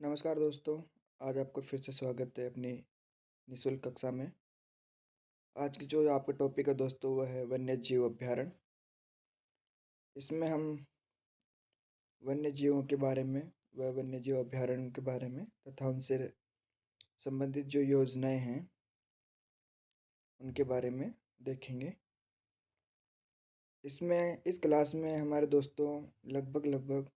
नमस्कार दोस्तों, आज आपका फिर से स्वागत है अपनी निःशुल्क कक्षा में। आज की जो आपका टॉपिक है दोस्तों वह है वन्य जीव अभयारण्य। इसमें हम वन्य जीवों के बारे में व वन्य जीव अभयारण्य के बारे में तथा उनसे संबंधित जो योजनाएं हैं उनके बारे में देखेंगे। इसमें इस क्लास में हमारे दोस्तों लगभग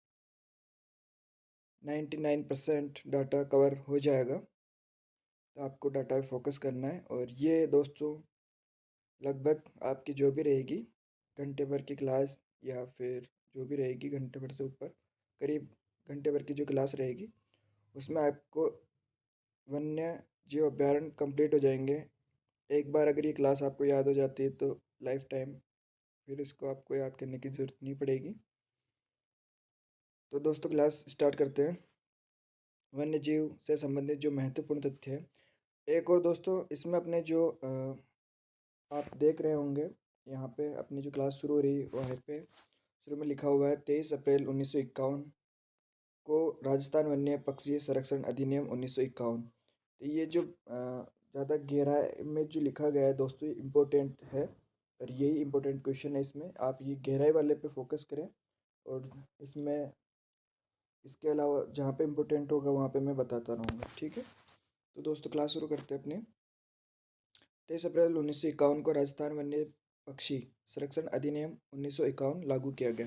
99% डाटा कवर हो जाएगा। तो आपको डाटा पे फोकस करना है और ये दोस्तों लगभग आपकी जो भी रहेगी घंटे भर की क्लास या फिर जो भी रहेगी घंटे भर से ऊपर करीब घंटे भर की जो क्लास रहेगी उसमें आपको वन्य जीव अभयारण्य कंप्लीट हो जाएंगे। एक बार अगर ये क्लास आपको याद हो जाती है तो लाइफ टाइम फिर इसको आपको याद करने की ज़रूरत नहीं पड़ेगी। तो दोस्तों क्लास स्टार्ट करते हैं। वन्य जीव से संबंधित जो महत्वपूर्ण तथ्य है, एक और दोस्तों इसमें अपने जो आप देख रहे होंगे यहाँ पे अपनी जो क्लास शुरू हो रही है वहाँ पे शुरू में लिखा हुआ है 23 अप्रैल 1951 को राजस्थान वन्य पक्षी संरक्षण अधिनियम 1951। तो ये जो ज़्यादा गहराई में जो लिखा गया है दोस्तों ये इम्पोर्टेंट है और यही इम्पोर्टेंट क्वेश्चन है। इसमें आप ये गहराई वाले पे फोकस करें और इसमें इसके अलावा जहाँ पे इम्पोर्टेंट होगा वहाँ पे मैं बताता रहूँगा, ठीक है। तो दोस्तों क्लास शुरू करते हैं अपने। 23 अप्रैल 1951 को राजस्थान वन्य पक्षी संरक्षण अधिनियम 1951 लागू किया गया।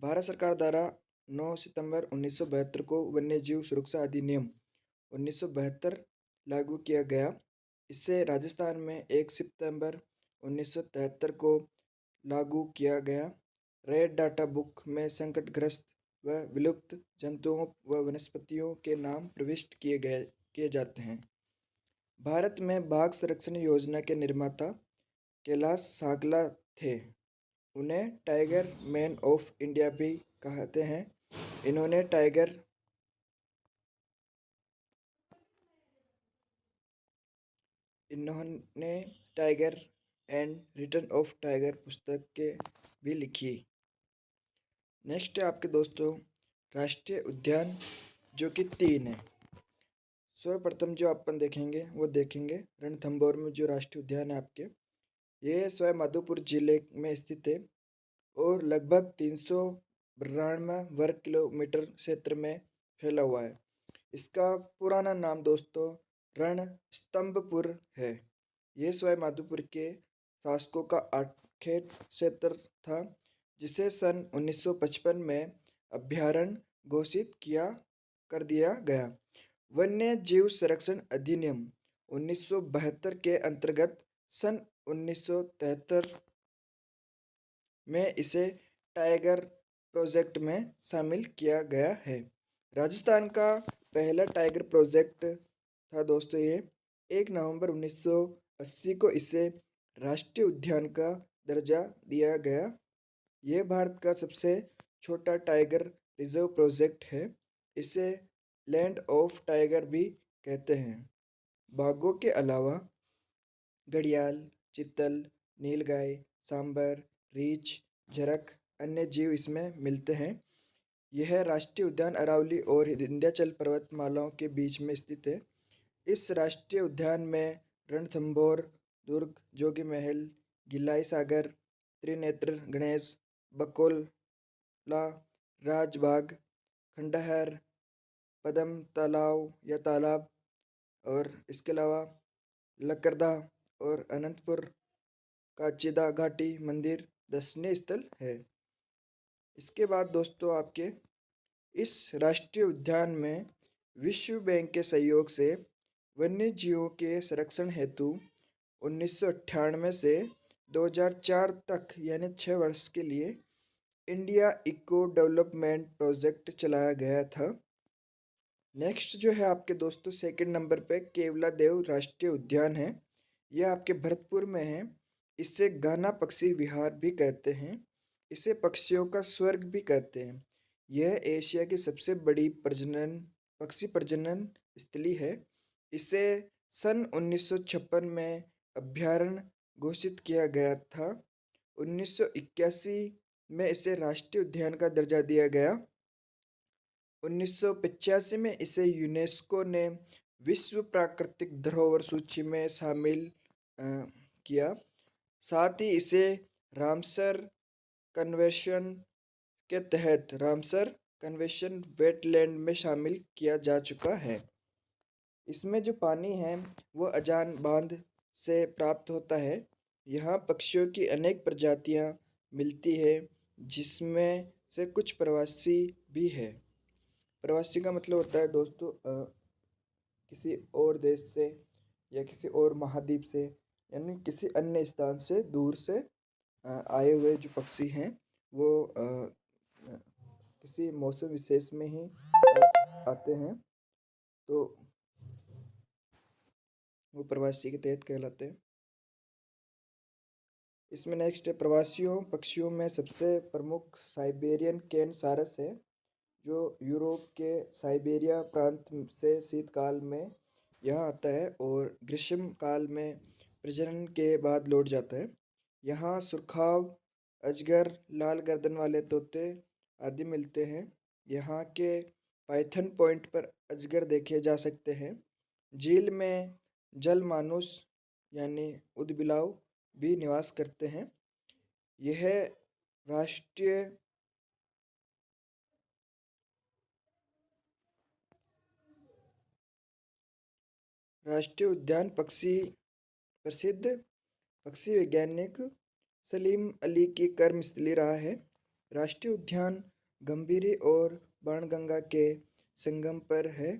भारत सरकार द्वारा 9 सितंबर 1972 को वन्यजीव सुरक्षा अधिनियम 1972 लागू किया गया। इससे राजस्थान में 1 सितंबर 1973 को लागू किया गया। रेड डाटा बुक में संकटग्रस्त व विलुप्त जंतुओं व वनस्पतियों के नाम प्रविष्ट किए जाते हैं। भारत में बाघ संरक्षण योजना के निर्माता कैलाश सांकला थे। उन्हें टाइगर मैन ऑफ इंडिया भी कहते हैं। इन्होंने tiger and return of tiger पुस्तक के भी लिखी। नेक्स्ट है आपके दोस्तों राष्ट्रीय उद्यान जो कि 3 है। सर्वप्रथम जो अपन देखेंगे वो देखेंगे रणथंभौर में जो राष्ट्रीय उद्यान है आपके, ये स्वयं माधोपुर जिले में स्थित है और लगभग 392 वर्ग किलोमीटर क्षेत्र में फैला हुआ है। इसका पुराना नाम दोस्तों रणस्तंभपुर है। ये स्वयं माधोपुर के शासकों का आखेट क्षेत्र था जिसे सन 1955 में अभ्यारण्य घोषित कर दिया गया। वन्य जीव संरक्षण अधिनियम 1972 के अंतर्गत सन 1973 में इसे टाइगर प्रोजेक्ट में शामिल किया गया है। राजस्थान का पहला टाइगर प्रोजेक्ट था दोस्तों ये 1 नवंबर 1980 को इसे राष्ट्रीय उद्यान का दर्जा दिया गया। ये भारत का सबसे छोटा टाइगर रिजर्व प्रोजेक्ट है। इसे लैंड ऑफ टाइगर भी कहते हैं। बाघों के अलावा घड़ियाल, चीतल, नीलगाय, सांबर, रीछ, झरक अन्य जीव इसमें मिलते हैं। यह राष्ट्रीय उद्यान अरावली और विंध्याचल पर्वतमालाओं के बीच में स्थित है। इस राष्ट्रीय उद्यान में रणथंभौर दुर्ग, जोगी महल, गिलाई सागर, त्रिनेत्र गणेश, बकोला राजबाग, खंडहर, पद्म तालाव या तालाब और इसके अलावा लकरदा और अनंतपुर काचिदा घाटी मंदिर दर्शनीय स्थल है। इसके बाद दोस्तों आपके इस राष्ट्रीय उद्यान में विश्व बैंक के सहयोग से वन्य जीवों के संरक्षण हेतु 1998 से 2004 तक यानी 6 वर्ष के लिए इंडिया इको डेवलपमेंट प्रोजेक्ट चलाया गया था। नेक्स्ट जो है आपके दोस्तों सेकंड नंबर पे केवला देव राष्ट्रीय उद्यान है। यह आपके भरतपुर में है। इसे गाना पक्षी विहार भी कहते हैं। इसे पक्षियों का स्वर्ग भी कहते हैं। यह एशिया की सबसे बड़ी पक्षी प्रजनन स्थली है। इसे सन 1956 में अभ्यारण्य घोषित किया गया था। 1981 में इसे राष्ट्रीय उद्यान का दर्जा दिया गया। 1985 में इसे यूनेस्को ने विश्व प्राकृतिक धरोहर सूची में शामिल किया। साथ ही इसे रामसर कन्वेंशन के तहत रामसर कन्वेंशन वेटलैंड में शामिल किया जा चुका है। इसमें जो पानी है वो अजान बांध से प्राप्त होता है। यहाँ पक्षियों की अनेक प्रजातियाँ मिलती है, जिसमें से कुछ प्रवासी भी है। प्रवासी का मतलब होता है दोस्तों किसी और देश से या किसी और महाद्वीप से, यानी किसी अन्य स्थान से दूर से आए हुए जो पक्षी हैं वो किसी मौसम विशेष में ही आते हैं, तो वो प्रवासी के तहत कहलाते हैं। इसमें नेक्स्ट है, प्रवासियों पक्षियों में सबसे प्रमुख साइबेरियन केन सारस है, जो यूरोप के साइबेरिया प्रांत से शीतकाल में यहाँ आता है और ग्रीष्म काल में प्रजनन के बाद लौट जाता है। यहाँ सुरखाव, अजगर, लाल गर्दन वाले तोते आदि मिलते हैं। यहाँ के पाइथन पॉइंट पर अजगर देखे जा सकते हैं। झील में जल मानुस यानी उदबिलाव भी निवास करते हैं। यह राष्ट्रीय राष्ट्रीय उद्यान प्रसिद्ध पक्षी वैज्ञानिक सलीम अली की कर्मस्थली रहा है। राष्ट्रीय उद्यान गंभीरी और बाणगंगा के संगम पर है।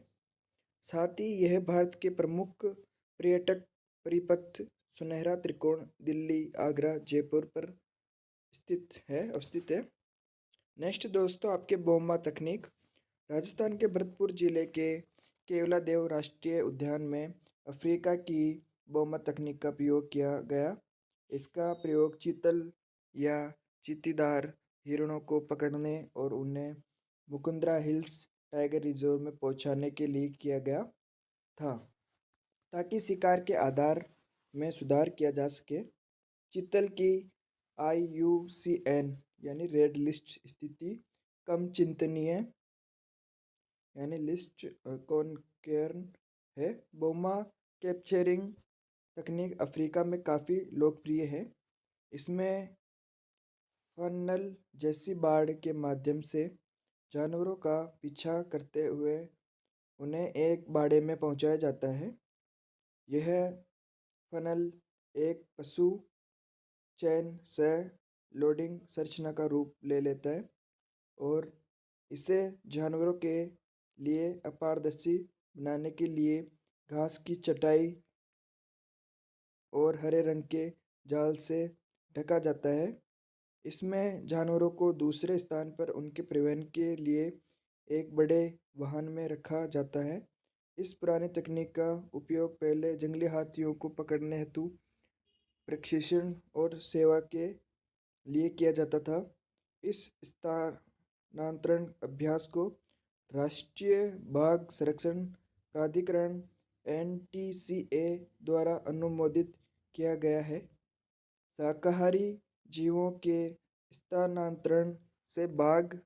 साथ ही यह भारत के प्रमुख पर्यटक परिपथ सुनहरा त्रिकोण दिल्ली, आगरा, जयपुर पर अवस्थित है। नेक्स्ट दोस्तों, आपके बोम्मा तकनीक। राजस्थान के भरतपुर जिले के केवलादेव राष्ट्रीय उद्यान में अफ्रीका की बोम्मा तकनीक का प्रयोग किया गया। इसका प्रयोग चीतल या चीतीदार हिरणों को पकड़ने और उन्हें मुकुंदरा हिल्स टाइगर रिजर्व में पहुंचाने के लिए किया गया था, ताकि शिकार के आधार में सुधार किया जा सके। चीतल की IUCN यानी रेड लिस्ट स्थिति कम चिंतनीय यानी लिस्ट कॉनकेर्न है। बोमा कैप्चरिंग तकनीक अफ्रीका में काफ़ी लोकप्रिय है। इसमें फनल जैसी बाड़ के माध्यम से जानवरों का पीछा करते हुए उन्हें एक बाड़े में पहुंचाया जाता है। यह फनल एक पशु चैन से लोडिंग संरचना का रूप ले लेता है और इसे जानवरों के लिए अपारदर्शी बनाने के लिए घास की चटाई और हरे रंग के जाल से ढका जाता है। इसमें जानवरों को दूसरे स्थान पर उनके परिवहन के लिए एक बड़े वाहन में रखा जाता है। इस पुरानी तकनीक का उपयोग पहले जंगली हाथियों को पकड़ने हेतु प्रशिक्षण और सेवा के लिए किया जाता था। इस स्थानांतरण अभ्यास को राष्ट्रीय बाघ संरक्षण प्राधिकरण NTCA द्वारा अनुमोदित किया गया है। शाकाहारी जीवों के स्थानांतरण से बाघ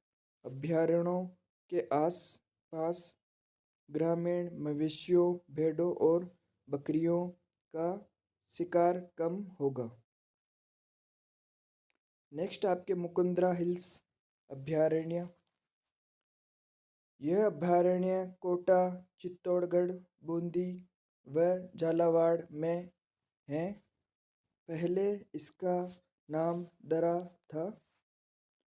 अभयारण्यों के आसपास ग्रामीण मवेशियों, भेड़ों और बकरियों का शिकार कम होगा। नेक्स्ट आपके मुकुंदरा हिल्स अभयारण्य। यह अभयारण्य कोटा, चित्तौड़गढ़, बूंदी व झालावाड़ में है। पहले इसका नाम दरा था।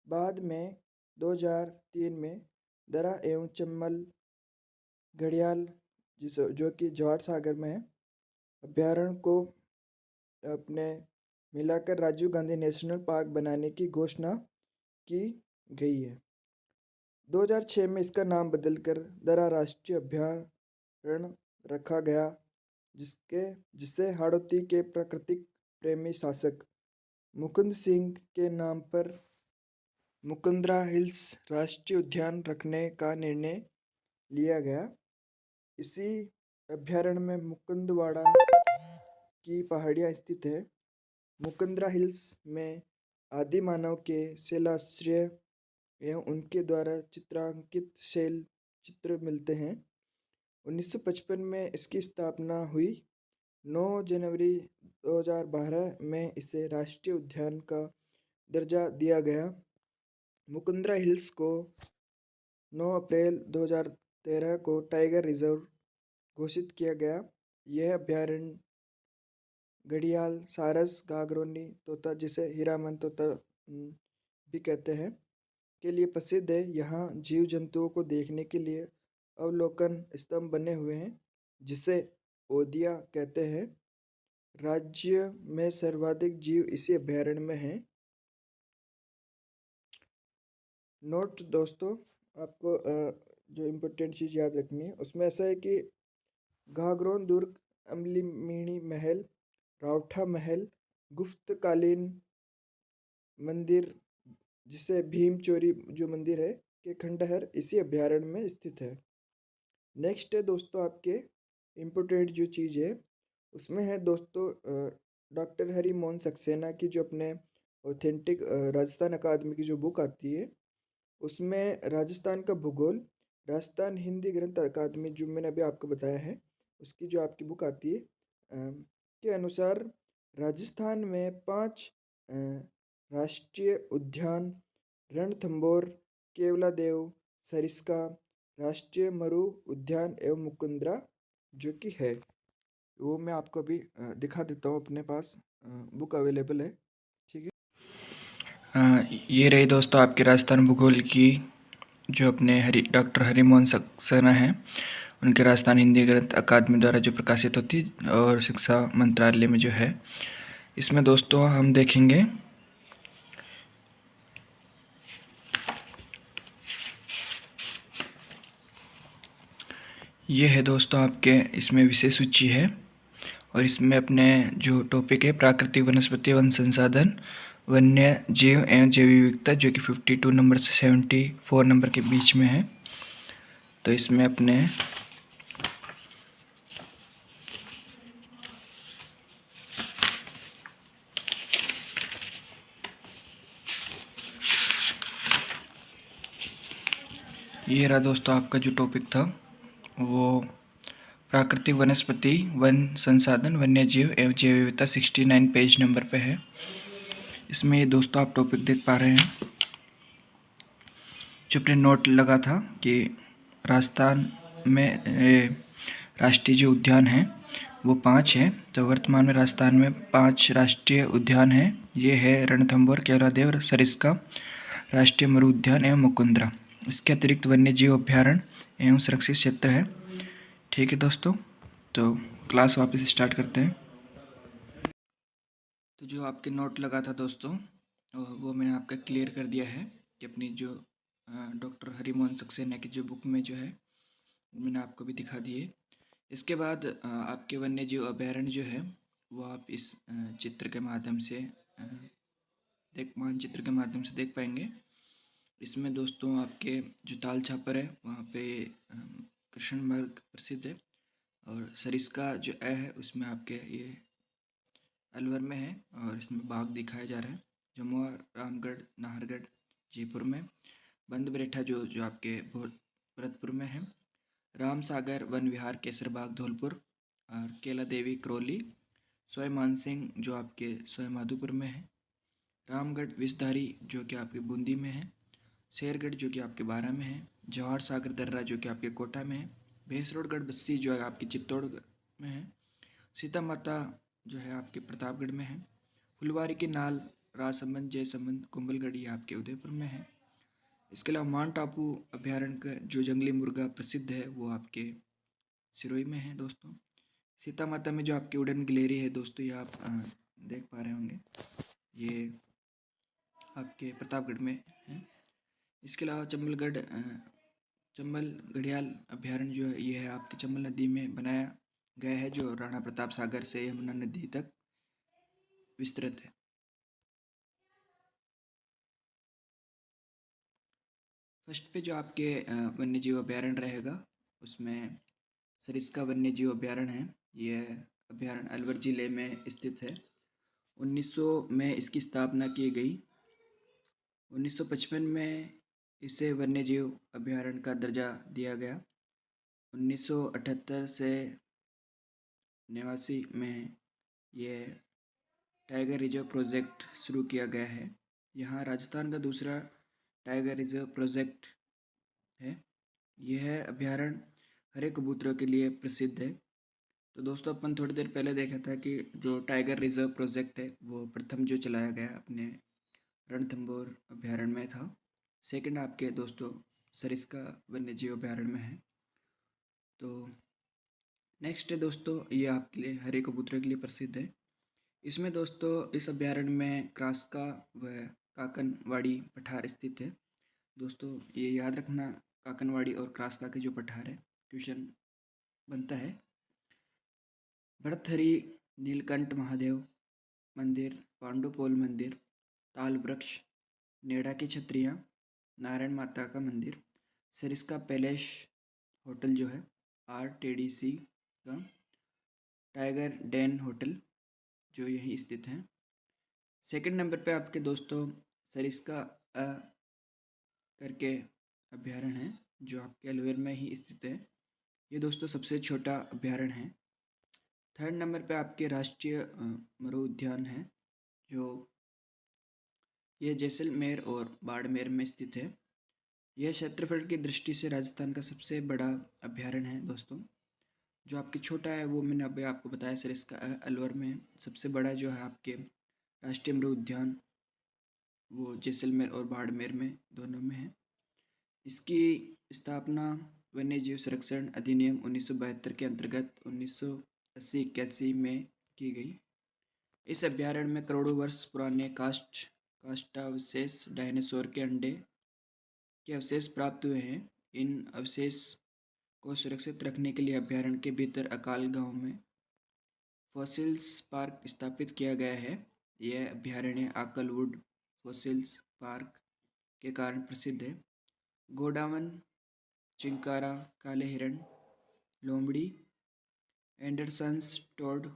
बाद में 2003 में दरा एवं चम्बल घड़ियाल जो कि जवाहर सागर में है, अभयारण्य को अपने मिलाकर राजीव गांधी नेशनल पार्क बनाने की घोषणा की गई है। 2006 में इसका नाम बदलकर दरा राष्ट्रीय अभयारण्य रखा गया, जिसे हाड़ौती के प्राकृतिक प्रेमी शासक मुकुंद सिंह के नाम पर मुकुंदरा हिल्स राष्ट्रीय उद्यान रखने का निर्णय लिया गया। इसी अभयारण्य में मुकुंदवाड़ा की पहाड़ियाँ स्थित है। मुकुंदरा हिल्स में आदि मानव के शिलाश्रय एवं उनके द्वारा चित्रांकित शैल चित्र मिलते हैं। 1955 में इसकी स्थापना हुई। 9 जनवरी 2012 में इसे राष्ट्रीय उद्यान का दर्जा दिया गया। मुकुंदरा हिल्स को 9 अप्रैल 2013 को टाइगर रिजर्व घोषित किया गया। यह अभ्यारण्य घड़ियाल, सारस, गागरोनी तोता, जिसे हीरामन तोता भी कहते हैं, के लिए प्रसिद्ध है। यहाँ जीव जंतुओं को देखने के लिए अवलोकन स्तंभ बने हुए हैं, जिसे ओदिया कहते हैं। राज्य में सर्वाधिक जीव इसी अभ्यारण्य में हैं। नोट दोस्तों, आपको जो इम्पोर्टेंट चीज़ याद रखनी है उसमें ऐसा है कि घाघरोन दुर्ग, अमलीमिणी महल, रावठा महल, गुप्तकालीन मंदिर जिसे भीम चोरी जो मंदिर है के खंडहर इसी अभ्यारण्य में स्थित है। नेक्स्ट है दोस्तों आपके इम्पोर्टेंट जो चीज़ है उसमें है दोस्तों डॉक्टर हरि मोहन सक्सेना की जो अपने ऑथेंटिक राजस्थान अकादमी की जो बुक आती है उसमें राजस्थान का भूगोल, राजस्थान हिंदी ग्रंथ अकादमी जो मैंने अभी आपको बताया है उसकी जो आपकी बुक आती है के अनुसार राजस्थान में 5 राष्ट्रीय उद्यान रणथंभौर, केवलादेव, सरिस्का, राष्ट्रीय मरु उद्यान एवं मुकुंदरा जो कि है वो मैं आपको अभी दिखा देता हूँ। अपने पास बुक अवेलेबल है, ठीक है। ये रही दोस्तों आपके राजस्थान भूगोल की जो अपने डॉक्टर हरिमोहन सक्सेना हैं उनके राजस्थान हिंदी ग्रंथ अकादमी द्वारा जो प्रकाशित होती है और शिक्षा मंत्रालय में जो है। इसमें दोस्तों हम देखेंगे ये है दोस्तों आपके इसमें विषय सूची है और इसमें अपने जो टॉपिक है प्राकृतिक वनस्पति वन संसाधन, वन्य जीव एवं जैव विविधता जो कि 52 नंबर से 74 नंबर के बीच में है। तो इसमें अपने ये रहा दोस्तों आपका जो टॉपिक था वो प्राकृतिक वनस्पति वन संसाधन, वन्य जीव एवं जैव विविधता 69 पेज नंबर पे है। इसमें ये दोस्तों आप टॉपिक देख पा रहे हैं जो अपने नोट लगा था कि राजस्थान में राष्ट्रीय जो उद्यान हैं वो 5 हैं। तो वर्तमान में राजस्थान में 5 राष्ट्रीय उद्यान हैं। ये है रणथंभौर, केवलादेव, सरिस्का, राष्ट्रीय मरु उद्यान एवं मुकुंदरा। इसके अतिरिक्त वन्य जीव अभ्यारण्य एवं सुरक्षित क्षेत्र है। ठीक है दोस्तों, तो क्लास वापस स्टार्ट करते हैं। तो जो आपके नोट लगा था दोस्तों वो मैंने आपका क्लियर कर दिया है कि अपनी जो डॉक्टर हरिमोहन सक्सेना की जो बुक में जो है मैंने आपको भी दिखा दिए। इसके बाद आपके वन्य जीव अभ्यारण्य जो है वो आप इस चित्र के माध्यम से मानचित्र के माध्यम से देख पाएंगे। इसमें दोस्तों आपके जो ताल छापर है वहाँ पे कृष्ण मृग प्रसिद्ध है और सरिस्का जो है उसमें आपके ये अलवर में है और इसमें बाघ दिखाया जा रहा है। जमुआ, रामगढ़, नाहरगढ़, जयपुर में। बंद बरेठा जो आपके भरतपुर में है। राम सागर वन विहार, केसरबाग, धौलपुर और केला देवी, करौली। सोय मानसिंह जो आपके सोय माधोपुर में है। रामगढ़ विषधारी जो कि आपके बूंदी में है। शेरगढ़ जो कि आपके बारा में है। जवाहर सागर दर्रा जो कि आपके कोटा में है। भैंसरोडगढ़ बस्सी जो है आपकी चित्तौड़गढ़ में है। सीता माता जो है आपके प्रतापगढ़ में है। फुलवारी के नाल, राजसमंद, जयसमंद, कुंभलगढ़ ये आपके उदयपुर में है। इसके अलावा मान टापू अभ्यारण्य का जो जंगली मुर्गा प्रसिद्ध है वो आपके सिरोही में है दोस्तों। सीता माता में जो आपकी उड़न गिलेरी है दोस्तों ये आप देख पा रहे होंगे, ये आपके प्रतापगढ़ में है। इसके अलावा चंबल घड़ियाल अभ्यारण्य जो है ये है आपकी चंबल नदी में बनाया गया है जो राणा प्रताप सागर से यमुना नदी तक विस्तृत है। फर्स्ट पे जो आपके वन्य जीव अभ्यारण्य रहेगा उसमें सरिस्का वन्य जीव अभ्यारण्य है। यह अभ्यारण्य अलवर जिले में स्थित है। 1900 में इसकी स्थापना की गई। 1955 में इसे वन्यजीव अभयारण्य का दर्जा दिया गया। 1978 से 89 में ये टाइगर रिजर्व प्रोजेक्ट शुरू किया गया है। यहाँ राजस्थान का दूसरा टाइगर रिजर्व प्रोजेक्ट है। यह अभयारण्य हरे कबूतरों के लिए प्रसिद्ध है। तो दोस्तों अपन थोड़ी देर पहले देखा था कि जो टाइगर रिजर्व प्रोजेक्ट है वो प्रथम जो चलाया गया अपने रणथंभौर अभयारण्य में था। सेकंड आपके दोस्तों सरिस्का वन्यजीव अभयारण्य में है। तो नेक्स्ट है दोस्तों, ये आपके लिए हरे कबूतरों के लिए प्रसिद्ध है। इसमें दोस्तों इस अभयारण्य में क्रास्का व काकनवाड़ी पठार स्थित है। दोस्तों ये याद रखना, काकनवाड़ी और क्रास्का के जो पठार है, क्वेश्चन बनता है। भरथरी नीलकंठ महादेव मंदिर, पांडुपोल मंदिर, ताल वृक्ष, नेड़ा की छत्रियाँ, नारायण माता का मंदिर, सरिस्का पैलेस होटल जो है RTDC का, टाइगर डेन होटल जो यहीं स्थित हैं। सेकंड नंबर पे आपके दोस्तों सरिस्का करके अभयारण्य है जो आपके अलवर में ही स्थित है। ये दोस्तों सबसे छोटा अभयारण्य है। थर्ड नंबर पे आपके राष्ट्रीय मरु उद्यान है जो ये जैसलमेर और बाड़मेर में स्थित है। यह क्षेत्रफल की दृष्टि से राजस्थान का सबसे बड़ा अभयारण्य है दोस्तों। जो आपके छोटा है वो मैंने अभी आपको बताया, सरिस्का अलवर में। सबसे बड़ा जो है आपके राष्ट्रीय मृग उद्यान वो जैसलमेर और बाड़मेर में दोनों में है। इसकी स्थापना वन्यजीव संरक्षण अधिनियम 1972 के अंतर्गत 1980-81 में की गई। इस अभयारण्य में करोड़ों वर्ष पुराने काष्ठावशेष डायनासोर के अंडे के अवशेष प्राप्त हुए हैं। इन अवशेष को सुरक्षित रखने के लिए अभयारण्य के भीतर अकाल गांव में फॉसिल्स पार्क स्थापित किया गया है। यह अभयारण्य आकलवुड फॉसिल्स पार्क के कारण प्रसिद्ध है। गोडावन, चिंकारा, काले हिरण, लोमड़ी, एंडरसन्स टोड,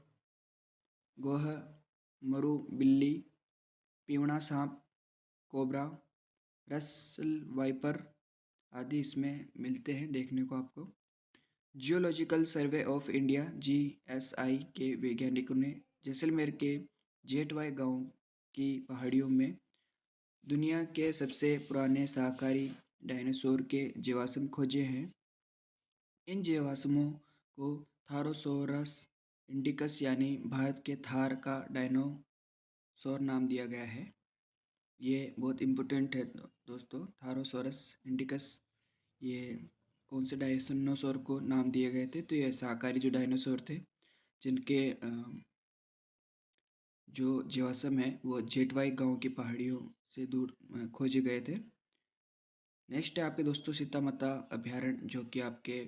गोह, मरु बिल्ली, पीवड़ा सांप, कोबरा, रसल वाइपर आदि इसमें मिलते हैं देखने को आपको। Geological survey of India GSI के वैज्ञानिकों ने जैसलमेर के जेठवाई गांव की पहाड़ियों में दुनिया के सबसे पुराने शाकाहारी डायनासोर के जीवाश्म खोजे हैं। इन जीवाश्मों को थारोसोरस इंडिकस यानी भारत के थार का डायनासोर नाम दिया गया है। ये बहुत इम्पोर्टेंट है दोस्तों। थारोसोरस इंडिकस ये कौन से डायनासोर को नाम दिए गए थे? तो ये शाकाहारी जो डायनासोर थे जिनके जो जीवाश्म है वो जेठवाई गांव की पहाड़ियों से दूर खोजे गए थे। नेक्स्ट है आपके दोस्तों सीता माता अभयारण्य, जो कि आपके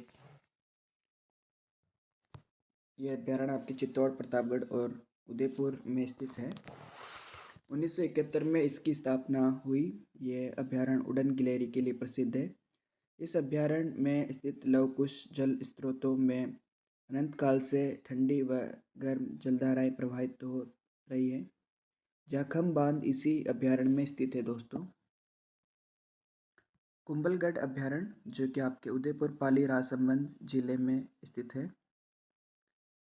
ये अभयारण्य आपके चित्तौड़, प्रतापगढ़ और उदयपुर में स्थित है। 1971 में इसकी स्थापना हुई। ये अभयारण्य उड़न गिलहरी के लिए प्रसिद्ध है। इस अभयारण्य में स्थित लवकुश जल स्रोतों में अनंत काल से ठंडी व गर्म जलधाराएं प्रवाहित हो रही है। जाखम बांध इसी अभयारण्य में स्थित है दोस्तों। कुंभलगढ़ अभयारण्य जो कि आपके उदयपुर, पाली, राजसमंद जिले में स्थित है।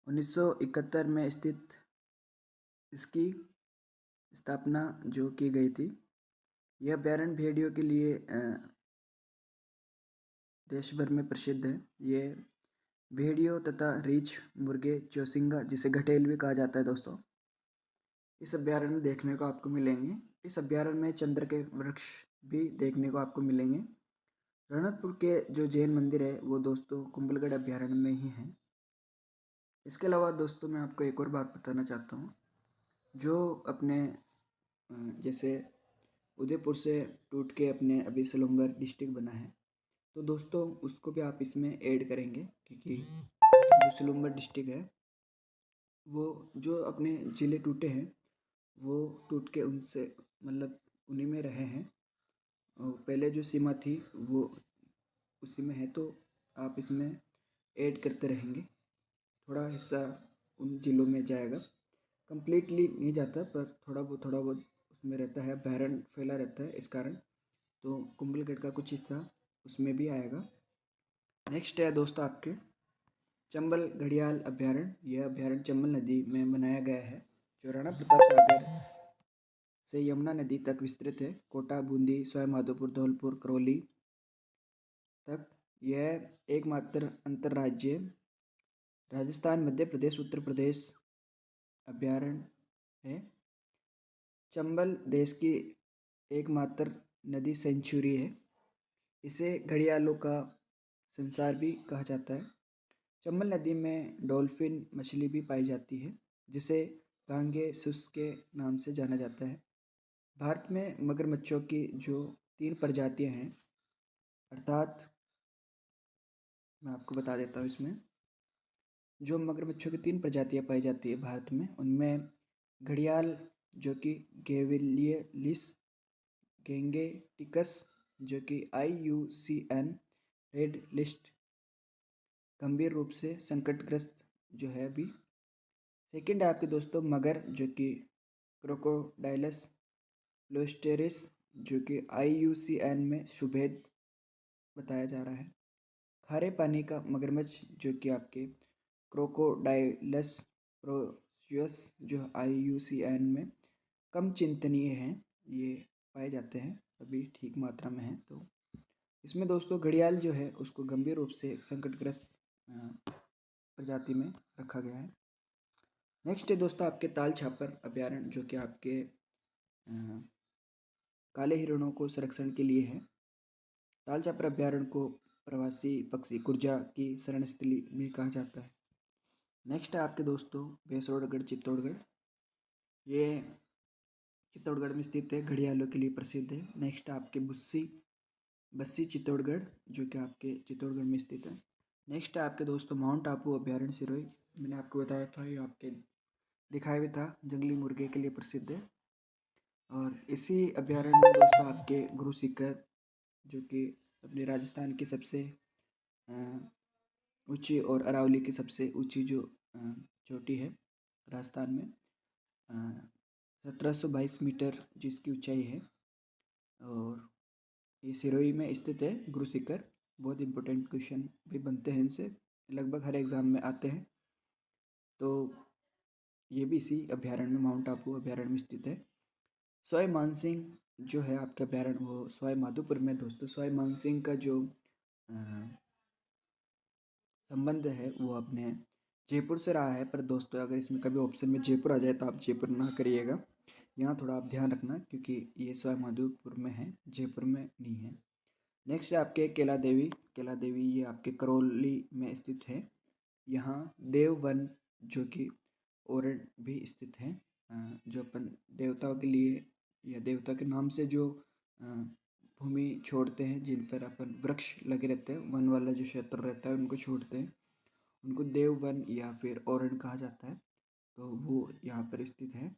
1971 में स्थित इसकी स्थापना जो की गई थी। यह अभयारण्य भेड़ियों के लिए देश भर में प्रसिद्ध है। ये भेड़ियों तथा रीछ, मुर्गे, चौसिंगा जिसे घटेल भी कहा जाता है दोस्तों, इस अभयारण्य में देखने को आपको मिलेंगे। इस अभयारण्य में चंद्र के वृक्ष भी देखने को आपको मिलेंगे। रणकपुर के जो जैन मंदिर है वो दोस्तों कुंभलगढ़ अभयारण्य में ही है। इसके अलावा दोस्तों मैं आपको एक और बात बताना चाहता हूँ। जो अपने जैसे उदयपुर से टूट के अपने अभी सलूमगढ़ डिस्ट्रिक्ट बना है, तो दोस्तों उसको भी आप इसमें ऐड करेंगे, क्योंकि जो सलूमगढ़ डिस्ट्रिक्ट है वो जो अपने ज़िले टूटे हैं वो टूट के उनसे मतलब उन्हीं में रहे हैं। और पहले जो सीमा थी वो उसी में है, तो आप इसमें ऐड करते रहेंगे। थोड़ा हिस्सा उन ज़िलों में जाएगा, कंप्लीटली नहीं जाता पर थोड़ा बहुत उसमें रहता है, अभयारण्य फैला रहता है इस कारण। तो कुंभलगढ़ का कुछ हिस्सा उसमें भी आएगा। नेक्स्ट है दोस्तों आपके चंबल घड़ियाल अभ्यारण्य। यह अभ्यारण्य चंबल नदी में बनाया गया है, जो राणा प्रताप सागर से यमुना नदी तक विस्तृत है। कोटा, बूंदी, सवाई माधोपुर, धौलपुर, करौली तक। यह एकमात्र अंतर्राज्यीय राजस्थान, मध्य प्रदेश, उत्तर प्रदेश अभ्यारण्य है। चंबल देश की एकमात्र नदी सेंचुरी है। इसे घड़ियालों का संसार भी कहा जाता है। चंबल नदी में डॉल्फिन मछली भी पाई जाती है, जिसे गांगे सुस के नाम से जाना जाता है। भारत में मगरमच्छों की जो 3 प्रजातियां हैं, अर्थात मैं आपको बता देता हूँ इसमें जो मगरमच्छों की 3 प्रजातियां पाई जाती है भारत में, उनमें घड़ियाल जो कि गेविलियलिस गेंगेटिकस जो कि IUCN रेड लिस्ट गंभीर रूप से संकटग्रस्त जो है अभी। सेकंड है आपके दोस्तों मगर जो कि क्रोकोडाइलस लोस्टेरिस जो कि IUCN में शुभेद बताया जा रहा है। खारे पानी का मगरमच्छ जो कि आपके क्रोकोडाइलस प्रोसियस जो IUCN में कम चिंतनीय हैं, ये पाए जाते हैं, अभी ठीक मात्रा में हैं। तो इसमें दोस्तों घड़ियाल जो है उसको गंभीर रूप से संकटग्रस्त प्रजाति में रखा गया है। नेक्स्ट है दोस्तों आपके ताल छापर अभ्यारण्य, जो कि आपके काले हिरणों को संरक्षण के लिए है। ताल छापर अभ्यारण्य को प्रवासी पक्षी कुर्जा की शरण स्थली भी कहा जाता है। नेक्स्ट है आपके दोस्तों भैंसोड़गढ़ चित्तौड़गढ़। ये चित्तौड़गढ़ में स्थित है, घड़ियालों के लिए प्रसिद्ध है। नेक्स्ट है आपके बस्सी चित्तौड़गढ़ जो कि आपके चित्तौड़गढ़ में स्थित है। नेक्स्ट है आपके दोस्तों माउंट आबू अभ्यारण्य सिरोही। मैंने आपको बताया था, ये आपके दिखाया भी था, जंगली मुर्गे के लिए प्रसिद्ध है। और इसी अभ्यारण्य में दोस्तों आपके गुरु शिखर जो कि अपने राजस्थान की सबसे ऊंची और अरावली की सबसे ऊंची जो चोटी है राजस्थान में, 1722 मीटर जिसकी ऊंचाई है, और ये सिरोही में स्थित है गुरु शिखर। बहुत इंपॉर्टेंट क्वेश्चन भी बनते हैं इनसे, लगभग हर एग्ज़ाम में आते हैं। तो ये भी इसी अभ्यारण्य में माउंट आबू अभ्यारण्य में स्थित है। सवाई मानसिंह जो है आपका अभ्यारण्य वो सवाई माधोपुर में। दोस्तों सवाई मानसिंह का जो संबंध है वो अपने जयपुर से रहा है, पर दोस्तों अगर इसमें कभी ऑप्शन में जयपुर आ जाए तो आप जयपुर ना करिएगा, यहाँ थोड़ा आप ध्यान रखना, क्योंकि ये सवाई माधोपुर में है, जयपुर में नहीं है। नेक्स्ट है आपके केला देवी ये आपके करौली में स्थित है। यहाँ देववन जो कि ओरण भी स्थित है, जो अपन देवताओं के लिए या देवता के नाम से जो भूमि छोड़ते हैं, जिन पर अपन वृक्ष लगे रहते हैं, वन वाला जो क्षेत्र रहता है उनको छोड़ते हैं, उनको देववन या फिर ओरण कहा जाता है। तो वो यहाँ पर स्थित है।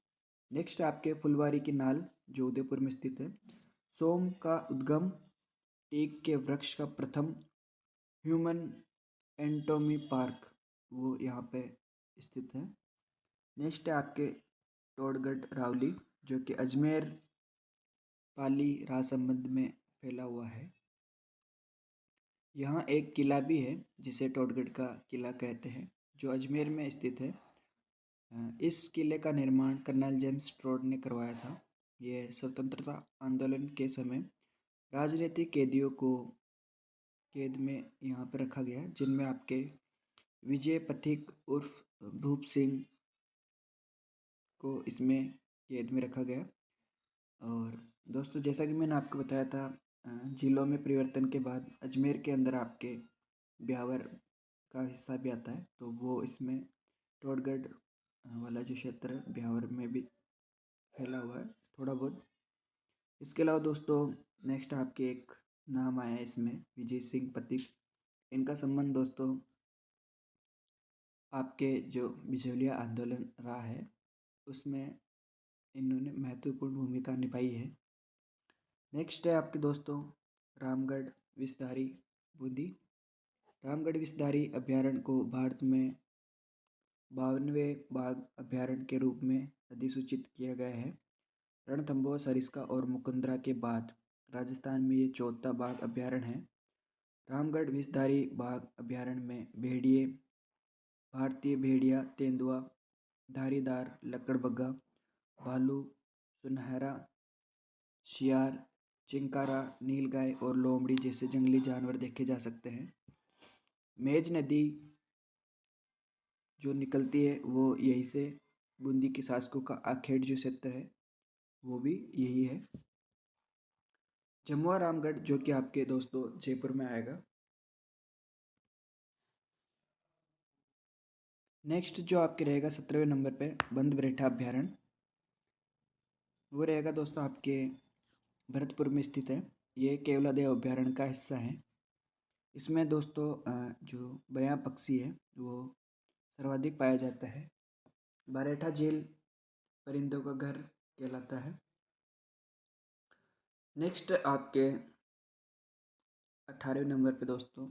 नेक्स्ट आपके फुलवारी की नाल जो उदयपुर में स्थित है। सोम का उद्गम टीक के वृक्ष का प्रथम ह्यूमन एंटोमी पार्क वो यहाँ पे स्थित है। नेक्स्ट है आपके टोडगढ़ रावली जो कि अजमेर पाली राजसमंद में फैला हुआ है। यहाँ एक किला भी है जिसे टोडगढ़ का किला कहते हैं, जो अजमेर में स्थित है। इस किले का निर्माण कर्नल जेम्स टोड ने करवाया था। यह स्वतंत्रता आंदोलन के समय राजनीतिक कैदियों को कैद में यहाँ पर रखा गया, जिनमें आपके विजय पथिक उर्फ भूप सिंह को इसमें कैद में रखा गया। और दोस्तों जैसा कि मैंने आपको बताया था, जिलों में परिवर्तन के बाद अजमेर के अंदर आपके ब्यावर का हिस्सा भी आता है, तो वो इसमें टोडगढ़ वाला जो क्षेत्र है ब्यावर में भी फैला हुआ है थोड़ा बहुत। इसके अलावा दोस्तों नेक्स्ट आपके एक नाम आया है इसमें, विजय सिंह पथिक। इनका संबंध दोस्तों आपके जो बिजौलिया आंदोलन रहा है उसमें इन्होंने महत्वपूर्ण भूमिका निभाई है। नेक्स्ट है आपके दोस्तों रामगढ़ विषधारी बूंदी। रामगढ़ विषधारी अभ्यारण्य को भारत में 52वें बाघ अभ्यारण्य के रूप में अधिसूचित किया गया है, रणथंभौर, सरिस्का और मुकुंदरा के बाद। राजस्थान में ये चौथा बाघ अभ्यारण्य है। रामगढ़ विषधारी बाघ अभ्यारण्य में भेड़िए, भारतीय भेड़िया, तेंदुआ, धारीदार लकड़बग्गा, भालू, सुनहरा शियार, चिंकारा, नीलगाय और लोमड़ी जैसे जंगली जानवर देखे जा सकते हैं। मेज नदी जो निकलती है वो यहीं से, बूंदी की शासकों का आखेड़ जो क्षेत्र है वो भी यही है। जमुआ रामगढ़ जो कि आपके दोस्तों जयपुर में आएगा। नेक्स्ट जो आपके रहेगा 17वें नंबर पे बंद बरेठा अभ्यारण्य, वो रहेगा दोस्तों आपके भरतपुर में स्थित है। ये केवलादेव अभ्यारण्य का हिस्सा है। इसमें दोस्तों जो बयां पक्षी है वो सर्वाधिक पाया जाता है। बरेठा झील परिंदों का घर कहलाता है। नेक्स्ट आपके 18वें नंबर पे दोस्तों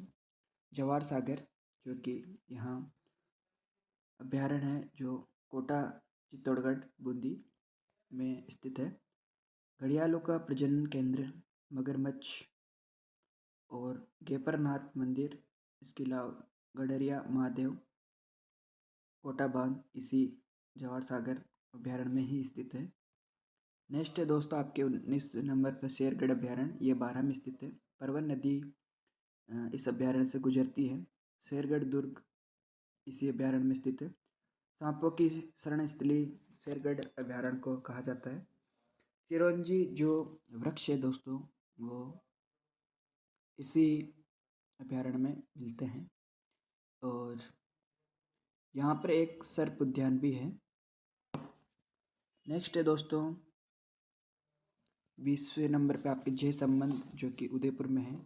जवार सागर जो कि यहाँ अभ्यारण्य है, जो कोटा चित्तौड़गढ़ बूंदी में स्थित है। घड़ियालों का प्रजनन केंद्र, मगरमच्छ और गेपरनाथ मंदिर, इसके अलावा गडरिया महादेव, कोटा बांध इसी जवार सागर अभ्यारण्य में ही स्थित है। नेक्स्ट है दोस्तों आपके 19 नंबर पर शेरगढ़ अभ्यारण्य, ये 12 में स्थित है। परवन नदी इस अभ्यारण्य से गुजरती है। शेरगढ़ दुर्ग इसी अभ्यारण्य में स्थित है। सांपों की शरण स्थली शेरगढ़ अभ्यारण्य को कहा जाता है। चिरौंजी जो वृक्ष है दोस्तों वो इसी अभ्यारण्य में मिलते हैं। और यहाँ पर एक सर्प उद्यान भी है। नेक्स्ट है दोस्तों 20वें नंबर पे आपके जय संबंध जो कि उदयपुर में है।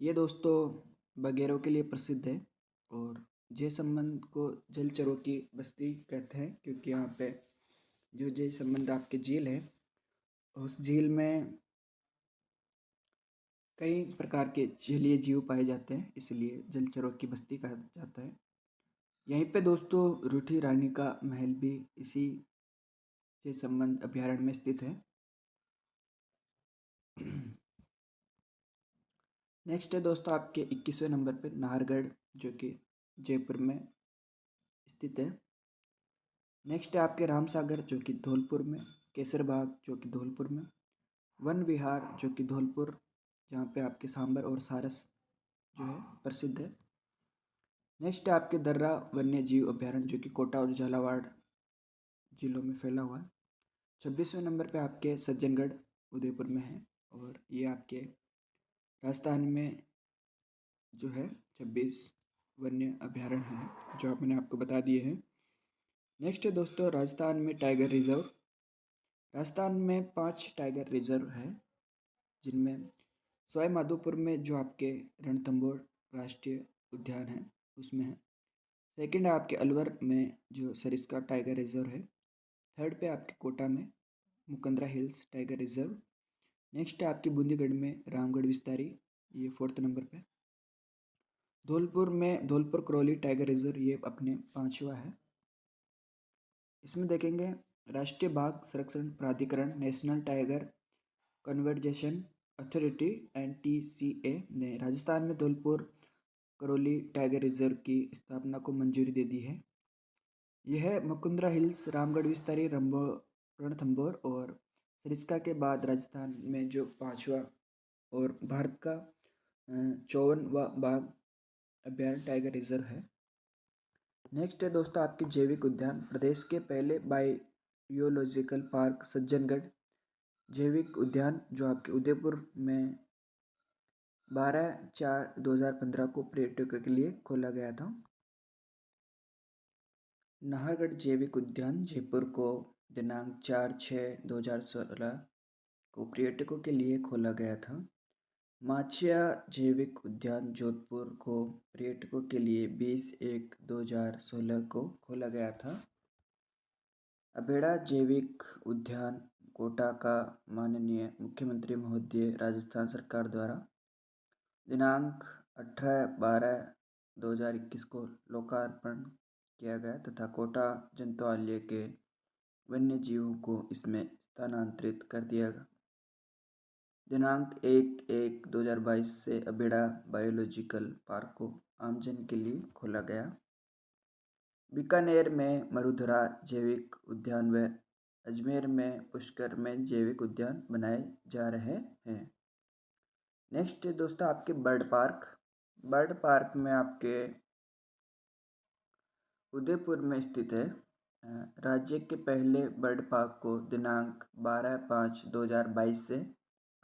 ये दोस्तों बगेरों के लिए प्रसिद्ध है और जय संबंध को जलचरों की बस्ती कहते हैं, क्योंकि यहाँ पे जो जय संबंध आपकी झील है उस झील में कई प्रकार के जलीय जीव पाए जाते हैं, इसलिए जलचरों की बस्ती कहा जाता है। यहीं पे दोस्तों रूठी रानी का महल भी इसी जय संबंध अभ्यारण्य में स्थित है। नेक्स्ट है दोस्तों आपके 21वें नंबर पे नाहरगढ़ जो कि जयपुर में स्थित है। नेक्स्ट है आपके रामसागर जो कि धौलपुर में, केसरबाग जो कि धौलपुर में, वन विहार जो कि धौलपुर, जहाँ पे आपके सांबर और सारस जो है प्रसिद्ध है। नेक्स्ट है आपके दर्रा वन्य जीव अभ्यारण्य जो कि कोटा और झालावाड़ जिलों में फैला हुआ है। 26वें नंबर पे आपके सज्जनगढ़ उदयपुर में है और ये आपके राजस्थान में जो है 26 वन्य अभ्यारण्य है जो मैंने आपको बता दिए हैं। नेक्स्ट है दोस्तों राजस्थान में टाइगर रिजर्व। राजस्थान में 5 टाइगर रिजर्व है, जिनमें सवाई माधोपुर में जो आपके रणथंभौर राष्ट्रीय उद्यान है उसमें है। सेकंड है आपके अलवर में जो सरिस्का टाइगर रिजर्व है। थर्ड पे आपके कोटा में Mukundra hills tiger reserve. Next है आपकी बूंदीगढ़ में रामगढ़ विस्तारी, ये 4th नंबर पे। धौलपुर में धौलपुर करौली टाइगर रिजर्व, ये अपने 5वां है। इसमें देखेंगे राष्ट्रीय बाघ संरक्षण प्राधिकरण, national tiger conversation authority NTCA ने राजस्थान में धौलपुर करौली टाइगर रिजर्व की स्थापना को मंजूरी दे दी है। यह मुकुंदरा हिल्स, रामगढ़ विस्तारी, रणथंभौर और सरिस्का के बाद राजस्थान में जो 5वां और भारत का 54वां बाघ अभ्यारण्य टाइगर रिजर्व है। नेक्स्ट है दोस्तों आपके जैविक उद्यान। प्रदेश के पहले बायोलॉजिकल पार्क सज्जनगढ़ जैविक उद्यान जो आपके उदयपुर में 12/4/2015 को पर्यटकों के लिए खोला गया था। नाहरगढ़ जैविक उद्यान जयपुर को दिनांक 4/6/2016 को पर्यटकों के लिए खोला गया था। माचिया जैविक उद्यान जोधपुर को पर्यटकों के लिए 20/1/2016 को खोला गया था। अबेड़ा जैविक उद्यान कोटा का माननीय मुख्यमंत्री महोदय राजस्थान सरकार द्वारा दिनांक 18/12/2021 को लोकार्पण किया गया तथा कोटा जंतुआलय के वन्य जीवों को इसमें स्थानांतरित कर दिया दिनांक 1/1/2022 से अबेड़ा बायोलॉजिकल पार्क को आमजन के लिए खोला गया। बीकानेर में मरुधरा जैविक उद्यान व अजमेर में पुष्कर में जैविक उद्यान बनाए जा रहे हैं। नेक्स्ट दोस्तों आपके बर्ड पार्क में आपके उदयपुर में स्थित है। राज्य के पहले बर्ड पार्क को दिनांक 12/5/2022 से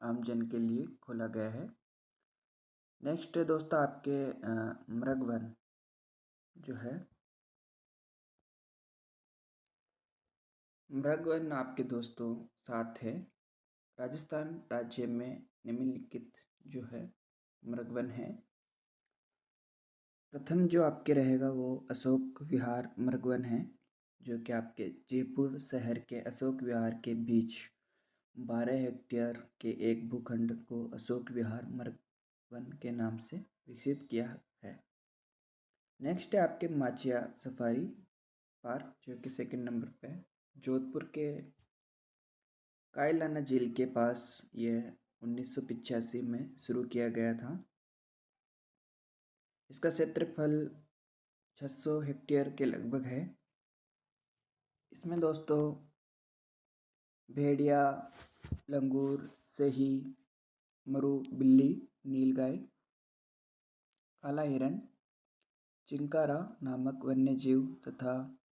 आमजन के लिए खोला गया है। नेक्स्ट दोस्तों आपके मृगवन जो है, मृगवन आपके दोस्तों साथ है। राजस्थान राज्य में निम्नलिखित जो है मृगवन है। प्रथम जो आपके रहेगा वो अशोक विहार मृगवन है, जो कि आपके जयपुर शहर के अशोक विहार के बीच 12 हेक्टेयर के एक भूखंड को अशोक विहार मृगवन के नाम से विकसित किया है। नेक्स्ट है आपके माचिया सफारी पार्क, जो कि सेकंड नंबर पे है। जोधपुर के कायलाना झील के पास यह 1985 में शुरू किया गया था। इसका क्षेत्रफल 600 हेक्टेयर के लगभग है। इसमें दोस्तों भेड़िया, लंगूर, सही, मरु बिल्ली, नीलगाय, काला हिरण, चिंकारा नामक वन्यजीव तथा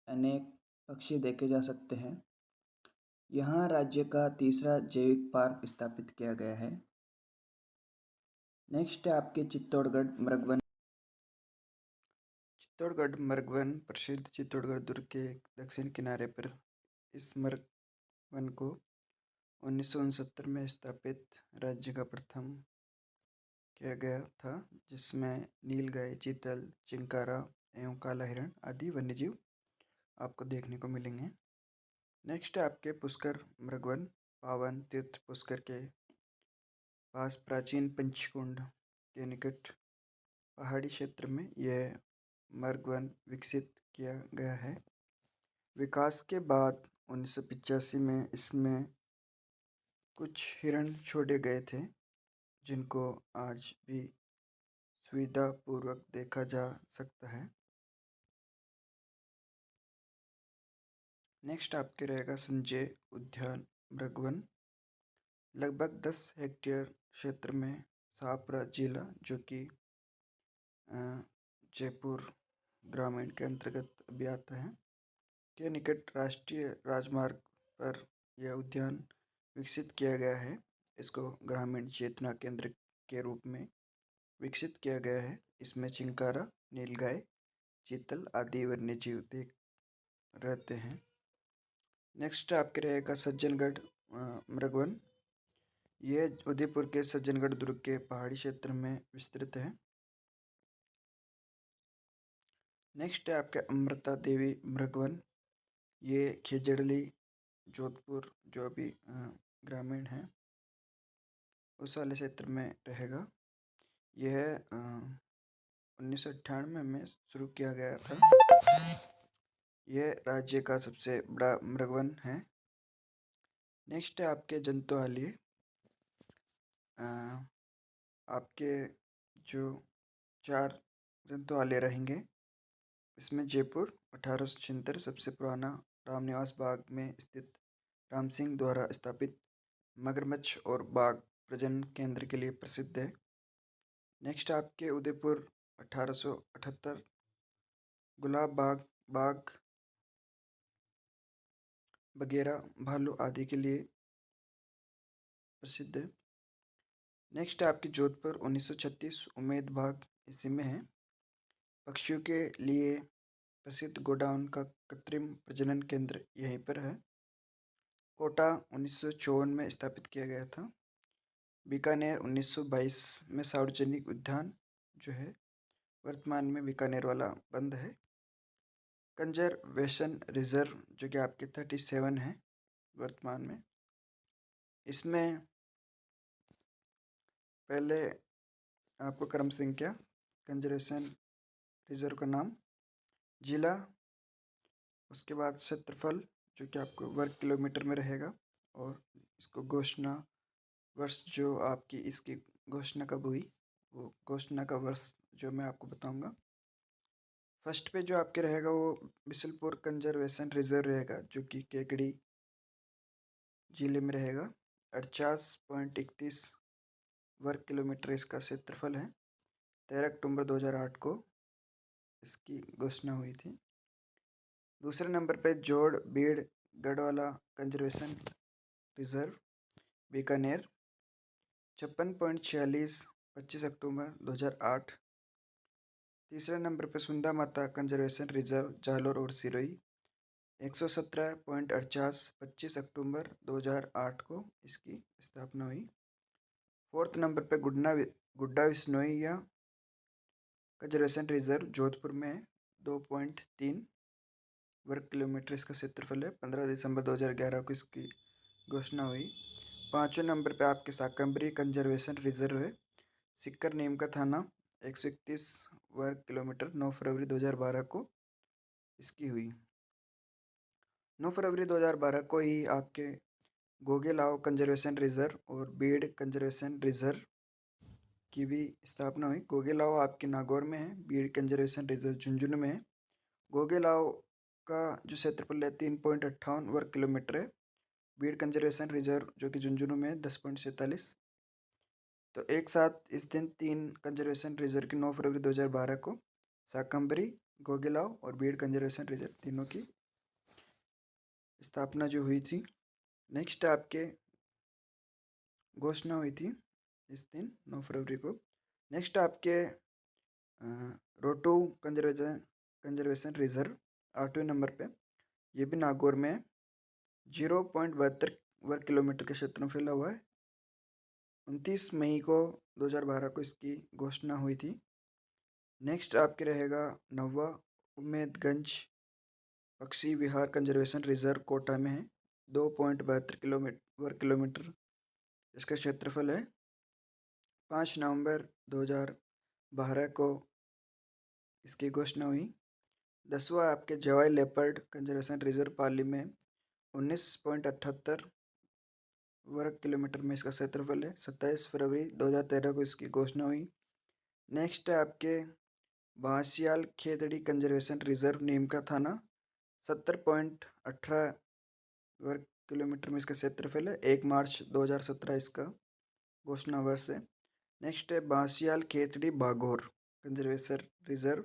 अनेक पक्षी देखे जा सकते हैं। यहाँ राज्य का तीसरा जैविक पार्क स्थापित किया गया है। नेक्स्ट है आपके चित्तौड़गढ़ मृगवन। चित्तौड़गढ़ मृगवन प्रसिद्ध चित्तौड़गढ़ दुर्ग के दक्षिण किनारे पर इस मृगवन को 1969 में स्थापित राज्य का प्रथम किया गया था, जिसमें नीलगाय, चीतल, चिंकारा एवं काला हिरण आदि वन्यजीव आपको देखने को मिलेंगे। नेक्स्ट है आपके पुष्कर मृगवन। पावन तीर्थ पुष्कर के पास प्राचीन पंचकुंड के निकट पहाड़ी क्षेत्र में यह मृगवन विकसित किया गया है। विकास के बाद 1985 में इसमें कुछ हिरण छोड़े गए थे, जिनको आज भी सुविधापूर्वक देखा जा सकता है। नेक्स्ट आपके रहेगा संजय उद्यान मृगवन। लगभग 10 हेक्टेयर क्षेत्र में शाहपुरा जिला, जो कि जयपुर ग्रामीण के अंतर्गत भी आता है, के निकट राष्ट्रीय राजमार्ग पर यह उद्यान विकसित किया गया है। इसको ग्रामीण चेतना केंद्र के रूप में विकसित किया गया है। इसमें चिंकारा, नीलगाय, चीतल आदि वन्यजीव देख रहते हैं। नेक्स्ट आपके रहेगा सज्जनगढ़ मृगवन। यह उदयपुर के सज्जनगढ़ दुर्ग के पहाड़ी क्षेत्र में विस्तृत है। नेक्स्ट है आपके अमृता देवी मृगवन। ये खेजड़ली जोधपुर जो अभी ग्रामीण है उस वाले क्षेत्र में रहेगा। यह 1998 में शुरू किया गया था। यह राज्य का सबसे बड़ा मृगवन है। नेक्स्ट है आपके जंतुआलय। आपके जो 4 जंतुआलय रहेंगे, इसमें जयपुर 1876 सबसे पुराना रामनिवास बाग में स्थित राम सिंह द्वारा स्थापित मगरमच्छ और बाघ प्रजनन केंद्र के लिए प्रसिद्ध है। नेक्स्ट आपके उदयपुर 1878 गुलाब बाग बगेरा, भालू आदि के लिए प्रसिद्ध है। नेक्स्ट आपकी जोधपुर 1936 उम्मेद बाग इसी में है। पक्षियों के लिए प्रसिद्ध गोडाउन का कृत्रिम प्रजनन केंद्र यहीं पर है। कोटा 1954 में स्थापित किया गया था। बीकानेर 1922 में सार्वजनिक उद्यान जो है वर्तमान में बीकानेर वाला बंद है। कंजरवेशन रिजर्व जो कि आपके 37 है वर्तमान में। इसमें पहले आपको क्रम संख्या, कंजरवेशन रिजर्व का नाम, जिला, उसके बाद क्षेत्रफल जो कि आपको वर्ग किलोमीटर में रहेगा, और इसको घोषणा वर्ष जो आपकी इसकी घोषणा कब हुई, वो घोषणा का वर्ष जो मैं आपको बताऊंगा। फर्स्ट पे जो आपके रहेगा वो बिसलपुर कंजर्वेशन रिजर्व रहेगा, जो कि केकड़ी जिले में रहेगा। 48.31 वर्ग किलोमीटर इसका क्षेत्रफल है। 13 अक्टूबर 2008 को इसकी घोषणा हुई थी। दूसरे नंबर पे जोड़ बीड़ गढ़वाला कंजर्वेशन रिजर्व बीकानेर, 56.46 25 अक्टूबर 2008। तीसरे नंबर पे सुंदा माता कंजर्वेशन रिजर्व जालोर और सिरोही, 117.48 25 अक्टूबर 2008 को इसकी स्थापना हुई। फोर्थ नंबर पे गुड्डा विश्नोई या कंजर्वेशन रिजर्व जोधपुर में 2.3 वर्ग किलोमीटर इसका क्षेत्रफल है। 15 दिसंबर 2011 को इसकी घोषणा हुई। पाँचवें नंबर पे आपके शाकंभरी कंजर्वेशन रिजर्व है, सिक्कर नीम का थाना, 131 वर्ग किलोमीटर। 9 फरवरी 2012 को इसकी हुई। 9 फरवरी 2012 को ही आपके गोगेलाव कंजर्वेशन रिजर्व और बीड़ कंजर्वेशन रिजर्व की भी स्थापना हुई। गोगेलाव आपके नागौर में है, बीड़ कंजर्वेशन रिजर्व झुंझुनू में है। गोगेलाव का जो क्षेत्रफल है 3.58 वर्ग किलोमीटर है। बीड़ कंजर्वेशन रिजर्व जो कि झुंझुनू में है 10.47। तो एक साथ इस दिन तीन कंजर्वेशन रिजर्व की 9 फरवरी 2012 को शाकंभरी, गोगेलाव और बीड़ कंजर्वेशन रिजर्व तीनों की स्थापना जो हुई थी। नेक्स्ट आपके घोषणा हुई थी इस दिन 9 फरवरी को। नेक्स्ट आपके रोटू कंजर्वेशन रिजर्व 8वें नंबर पे, ये भी नागौर में 0.72 वर्ग किलोमीटर के क्षेत्र में फैला हुआ है। 29 मई को 2012 को इसकी घोषणा हुई थी। नेक्स्ट आपके रहेगा नवा उम्मेदगंज पक्षी विहार कंजर्वेशन रिजर्व कोटा में है, 2.72 वर्ग किलोमीटर इसका क्षेत्रफल है। 5 नवंबर 2012 को इसकी घोषणा हुई। 10वां आपके जवाई लेपर्ड कंजर्वेशन रिजर्व पाली में 19.78 वर्ग किलोमीटर में इसका क्षेत्रफल है। 27 फरवरी 2013 को इसकी घोषणा हुई। नेक्स्ट है आपके बांसियाल खेतड़ी कंजर्वेशन रिजर्व नीम का थाना, 70.18 वर्ग किलोमीटर में इसका क्षेत्रफल है। 1 मार्च 2017 इसका घोषणा वर्ष है। नेक्स्ट है बांसियाल खेतड़ी बागोर कंजर्वेशन रिजर्व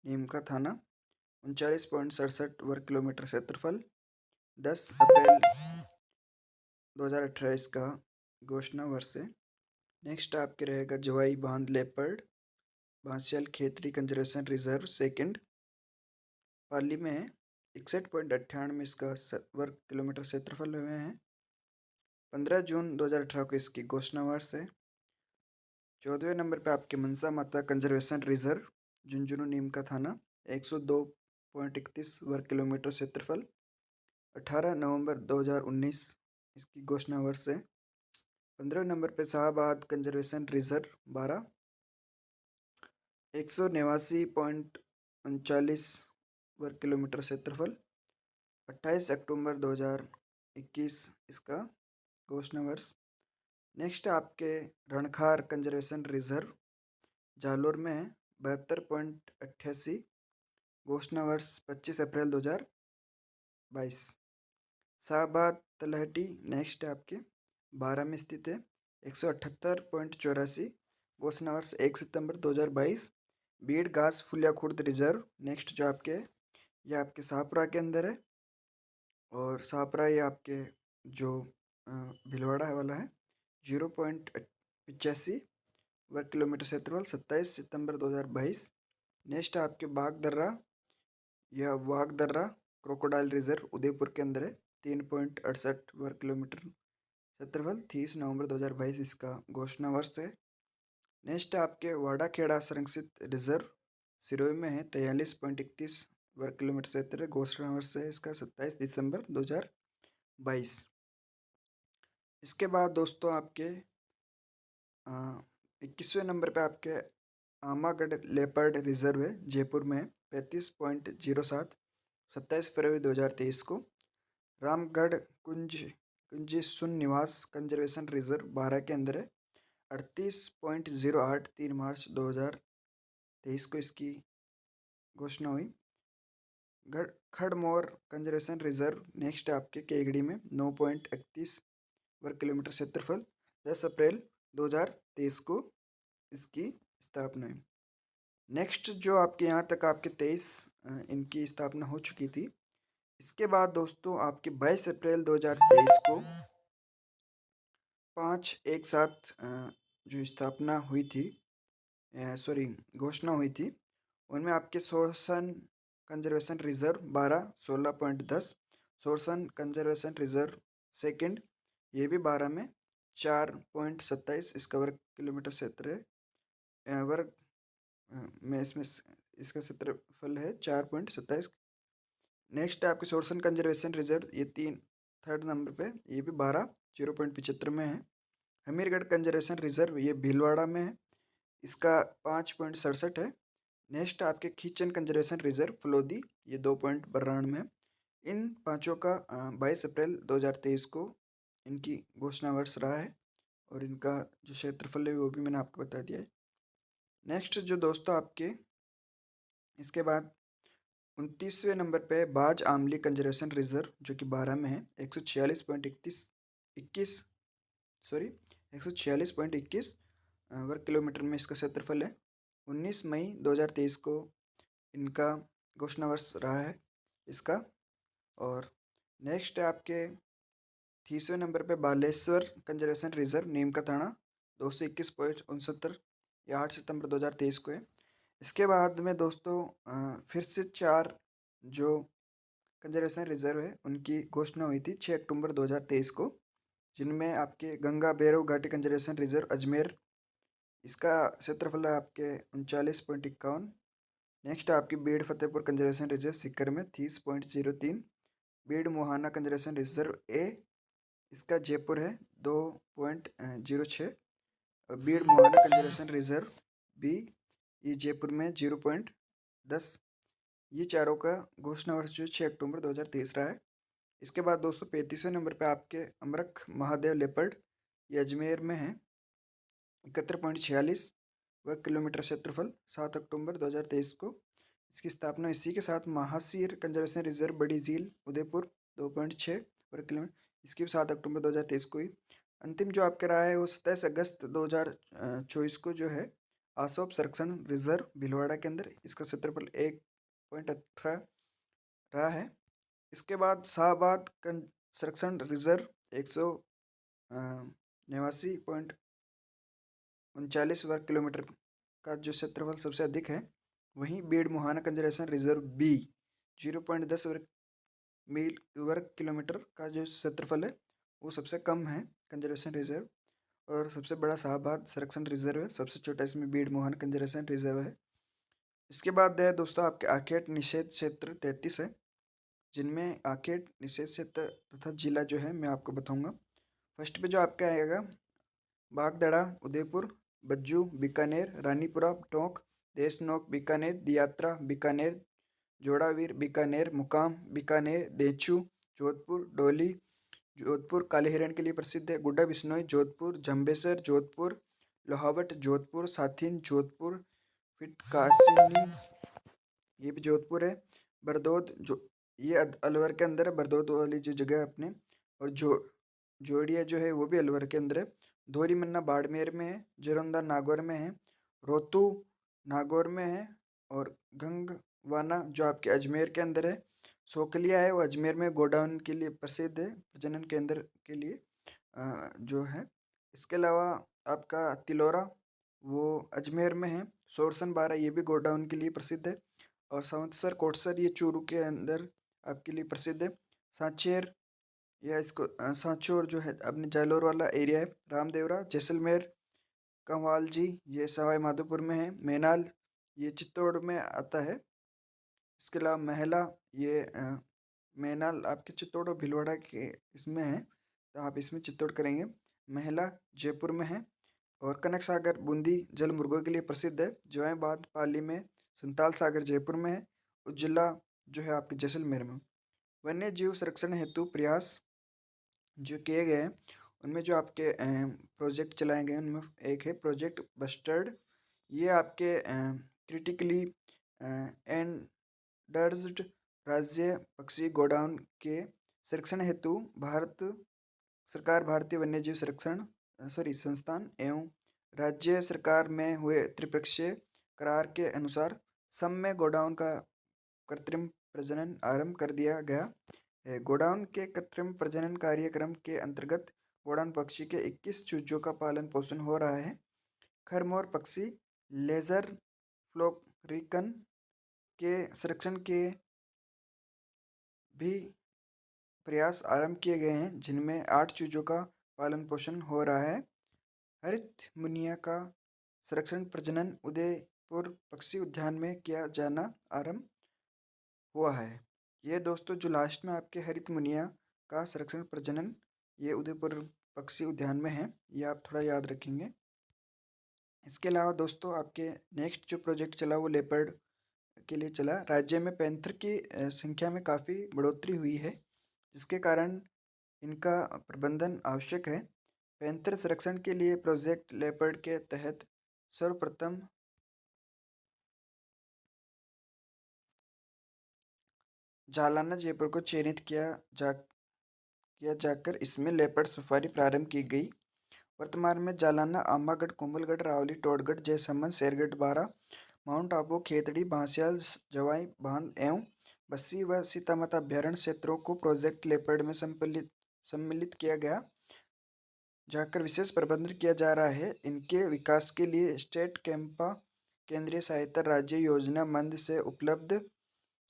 नीम का थाना, 39.67 वर्ग किलोमीटर क्षेत्रफल। 10 अप्रैल 2018 इसका घोषणा वर्ष है। नेक्स्ट आपके रहेगा Jawai Bandh leopard Bansiyal Khetri conservation reserve second Pali में है, 61.98 इसका वर्ग किलोमीटर क्षेत्रफल में है। 15 जून 2018 को इसकी घोषणा वर्ष है। 14वें नंबर पे आपके मनसा माता कंजर्वेशन रिजर्व झुंझुनू नीम का थाना, 102.31 वर्ग किलोमीटर क्षेत्रफल। 18 नवंबर 2019 इसकी घोषणा वर्ष है। 15वें नंबर पे शाहबाद कंजर्वेशन रिजर्व 12, 189.39 वर्ग किलोमीटर क्षेत्रफल। 28 अक्टूबर 2021 इसका घोषणा वर्ष। नेक्स्ट आपके रणखार कंजर्वेशन रिजर्व जालोर में है, 72.88 घोषणा वर्ष 25 अप्रैल 2022। शाहबाद तलहटी नेक्स्ट है आपके 12 में स्थित है, 178.84 घोषणा वर्ष 1 सितंबर 2022। बीड़ घास फुलिया खुर्द रिजर्व नेक्स्ट जो आपके ये आपके शाहपुरा के अंदर है, और शाहपुरा ये आपके जो भीलवाड़ा वाला है, 0.85 वर्ग किलोमीटर क्षेत्रफल। 27 सितंबर 2022। नेक्स्ट आपके बागदर्रा या वागदर्रा क्रोकोडाइल रिजर्व उदयपुर के अंदर है, 3.68 वर्ग किलोमीटर क्षेत्रफल। 30 नवंबर 2022 इसका घोषणा वर्ष है। नेक्स्ट आपके वाड़ाखेड़ा संरक्षित रिजर्व सिरोही में है, 43.31 वर्ग किलोमीटर क्षेत्र है। घोषणा वर्ष है इसका 27 दिसंबर 2022। इसके बाद दोस्तों आपके 21वें नंबर पे आपके आमागढ़ लेपर्ड रिजर्व है, जयपुर में 35.07, 27 फरवरी 2023 को। रामगढ़ कुंज कुंजी सुन निवास कंजर्वेशन रिजर्व बारह के अंदर है। 38.08 3 मार्च 2023 को इसकी घोषणा हुई। खड़मोर कंजर्वेशन रिजर्व नेक्स्ट है आपके केगड़ी में 9.31 वर्ग किलोमीटर क्षेत्रफल। 10 अप्रैल 2023 को इसकी स्थापना हुई। नेक्स्ट जो आपके यहाँ तक आपके 23 इनकी स्थापना हो चुकी थी। इसके बाद दोस्तों आपके 22 अप्रैल 2023 को 5 एक साथ जो स्थापना हुई थी, सॉरी घोषणा हुई थी, उनमें आपके Sorsan conservation reserve 12 16.10, Sorsan conservation reserve second ये भी 12 में 4.27 इसका वर्ग किलोमीटर क्षेत्र है। वर्ग में इसमें इसका क्षेत्रफल है 4.27। नेक्स्ट है आपके सोरसन कंजर्वेशन रिजर्व ये थर्ड नंबर पे, ये भी 12 0.75 में है। हमीरगढ़ कंजर्वेशन रिजर्व ये भीलवाड़ा में है, इसका 5.67 है। नेक्स्ट आपके खींचन कंजर्वेशन रिजर्व फलोदी ये 2.92 में है। इन पाँचों का 22 अप्रैल 2023 को इनकी घोषणा वर्ष रहा है और इनका जो क्षेत्रफल है वो भी मैंने आपको बता दिया है। नेक्स्ट जो दोस्तों आपके इसके बाद 29वें नंबर पे बाज आमली कंजर्वेशन रिजर्व जो कि 12 में है, 146.21 वर्ग किलोमीटर में इसका क्षेत्रफल है। 19 मई 2023 को इनका घोषणा वर्ष रहा है इसका। और नेक्स्ट है आपके 30वें नंबर पे बालेश्वर कंजर्वेशन रिजर्व नीम का थाना 221.69 या 8 सितंबर 2023 को है। इसके बाद में दोस्तों फिर से 4 जो कंजर्वेशन रिजर्व है उनकी घोषणा हुई थी 6 अक्टूबर 2023 को, जिनमें आपके गंगा भैरव घाटी कंजर्वेशन रिजर्व अजमेर, इसका क्षेत्रफल है आपके 39.51। नेक्स्ट आपकी बीड़ फतेहपुर कंजर्वेशन रिजर्व सीकर में 30.03। Bir Mohana conservation reserve A, इसका जयपुर है 2.06। और Bir Mohana conservation reserve B ये जयपुर में 0.10। ये चारों का घोषणा वर्ष जो 6 अक्टूबर 2023 रहा है। इसके बाद दोस्तों 35वें नंबर पे आपके अमरख महादेव लेपर्ड ये अजमेर में है, 71.46 वर्ग किलोमीटर क्षेत्रफल, 7 अक्टूबर 2023 को इसकी स्थापना। इसी के साथ महासीर कंजर्वेशन रिजर्व बड़ी झील उदयपुर 2.6 वर्ग किलोमीटर, इसकी भी 7 अक्टूबर 2023 को हुई। अंतिम जो आपके रहा है वो 27 अगस्त 2024 को जो है आसोप संरक्षण रिजर्व भीलवाड़ा के अंदर, इसका क्षेत्रफल 1.18 रहा है। इसके बाद शाहबाद संरक्षण रिजर्व 189.39 वर्ग किलोमीटर का जो क्षेत्रफल सबसे अधिक है। वहीं बीड़ मुहाना कंजर्वेशन रिजर्व बी 0.10 वर्ग किलोमीटर का जो क्षेत्रफल है वो सबसे कम है कंजर्वेशन रिजर्व, और सबसे बड़ा शाहबाद संरक्षण रिजर्व है, सबसे छोटा इसमें बीड़ मुहाना कंजर्वेशन रिजर्व है। इसके बाद है दोस्तों आपके आखेट निषेध क्षेत्र 33 है, जिनमें आखेट निषेध क्षेत्र तथा जिला जो है मैं आपको बताऊंगा। फर्स्ट पे जो आपका आएगा बागदड़ा उदयपुर, बज्जू बीकानेर, रानीपुरा टोंक, देशनोक बीकानेर, दियात्रा बीकानेर, जोड़ावीर बीकानेर, मुकाम बीकानेर, देचू जोधपुर, डोली जोधपुर काले हिरण के लिए प्रसिद्ध है, गुड्डा बिश्नोई जोधपुर, जम्बेसर जोधपुर, लोहावट जोधपुर, साथिन जोधपुर, फिर कासिनी ये भी जोधपुर है, बरदौद जो ये अलवर के अंदर है, बरदौद वाली जो जगह है अपने, और जोड़िया जो है वो भी अलवर के अंदर है, धोरी मन्ना बाड़मेर में है, जरोंदा नागौर में है, रोतू नागौर में है, और गंगवाना जो आपके अजमेर के अंदर है, सोकलिया है वो अजमेर में गोडाउन के लिए प्रसिद्ध है, प्रजनन केंद्र के लिए जो है। इसके अलावा आपका तिलोरा वो अजमेर में है, सोरसन बारा ये भी गोडाउन के लिए प्रसिद्ध है, और संवत्सर कोटसर ये चूरू के अंदर आपके लिए प्रसिद्ध है। सांचेर या इसको सांचौर जो है अपने जालोर वाला एरिया है, रामदेवरा जैसलमेर, कंवाल जी ये सवाई माधोपुर में है, मैनाल ये चित्तौड़ में आता है। इसके अलावा महला ये मैनाल आपके चित्तौड़ और भीलवाड़ा के इसमें है, तो आप इसमें चित्तौड़ करेंगे। महला जयपुर में है, और कनक सागर बूंदी जल मुर्गों के लिए प्रसिद्ध है। जवाईबाद पाली में, संताल सागर जयपुर में है, उज्जला जो है आपके जैसलमेर में। वन्य जीव संरक्षण हेतु प्रयास जो किए गए हैं उनमें जो आपके प्रोजेक्ट चलाए गए हैं उनमें एक है प्रोजेक्ट बस्टर्ड। ये आपके क्रिटिकली एंडर्स्ड राज्य पक्षी गोडाउन के संरक्षण हेतु भारत सरकार, भारतीय वन्यजीव संरक्षण संस्थान एवं राज्य सरकार में हुए त्रिपक्षीय करार के अनुसार सम में गोडाउन का कृत्रिम प्रजनन आरंभ कर दिया गया है। गोडाउन के कृत्रिम प्रजनन कार्यक्रम के अंतर्गत गोडाउन पक्षी के 21 चूजों का पालन पोषण हो रहा है। खरमोर पक्षी लेजर फ्लोरिकन के संरक्षण के भी प्रयास आरंभ किए गए हैं, जिनमें 8 चूजों का पालन पोषण हो रहा है। हरित मुनिया का संरक्षण प्रजनन उदयपुर पक्षी उद्यान में किया जाना आरंभ हुआ है। ये दोस्तों जो लास्ट में आपके हरित मुनिया का संरक्षण प्रजनन ये उदयपुर पक्षी उद्यान में है, ये आप थोड़ा याद रखेंगे। इसके अलावा दोस्तों आपके नेक्स्ट जो प्रोजेक्ट चला वो लेपर्ड के लिए चला। राज्य में पैंथर की संख्या में काफ़ी बढ़ोतरी हुई है, जिसके कारण इनका प्रबंधन आवश्यक है। पैंथर संरक्षण के लिए प्रोजेक्ट लेपर्ड के तहत सर्वप्रथम जालाना जयपुर को चयनित किया जाकर इसमें लेपर्ड सफारी प्रारंभ की गई। वर्तमान में जालाना, आंबागढ़, कोमलगढ़, रावली, टोडगढ़, जयसमंद, शेरगढ़, बारा, माउंट आबू, खेतड़ी, बांसियाल, जवाई बांध एवं बस्सी व सीतामाता अभ्यारण्य क्षेत्रों को प्रोजेक्ट लेपर्ड में सम्मिलित किया गया जाकर विशेष प्रबंधन किया जा रहा है। इनके विकास के लिए स्टेट कैंपा केंद्रीय सहायता राज्य योजना मंद से उपलब्ध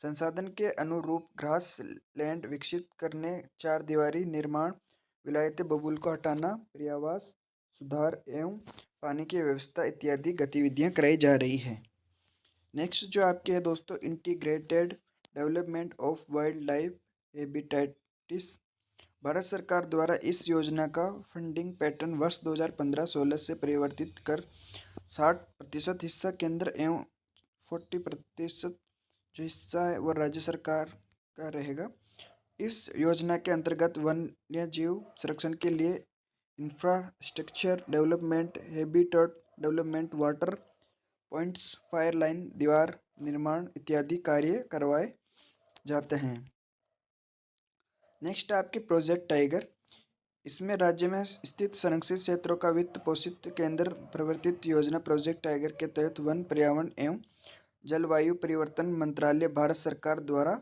संसाधन के अनुरूप ग्रास लैंड विकसित करने, चार दीवारी निर्माण, विलायती बबूल को हटाना, पर्यावास सुधार एवं पानी की व्यवस्था इत्यादि गतिविधियां कराई जा रही है। नेक्स्ट जो आपके है दोस्तों integrated development of wild life habitats. Bharat सरकार द्वारा इस योजना का फंडिंग पैटर्न वर्ष 2015-16 से परिवर्तित कर 60% हिस्सा केंद्र एवं 40% जो हिस्सा है वो राज्य सरकार का रहेगा। इस योजना के अंतर्गत वन्य जीव संरक्षण के लिए infrastructure development, habitat development, water points, fire line, दीवार निर्माण इत्यादि कार्य करवाए जाते हैं। नेक्स्ट आपके प्रोजेक्ट टाइगर। इसमें राज्य में स्थित संरक्षित क्षेत्रों का वित्त पोषित केंद्र प्रवर्तित योजना प्रोजेक्ट टाइगर के तहत वन, पर्यावरण एवं जलवायु परिवर्तन मंत्रालय भारत सरकार द्वारा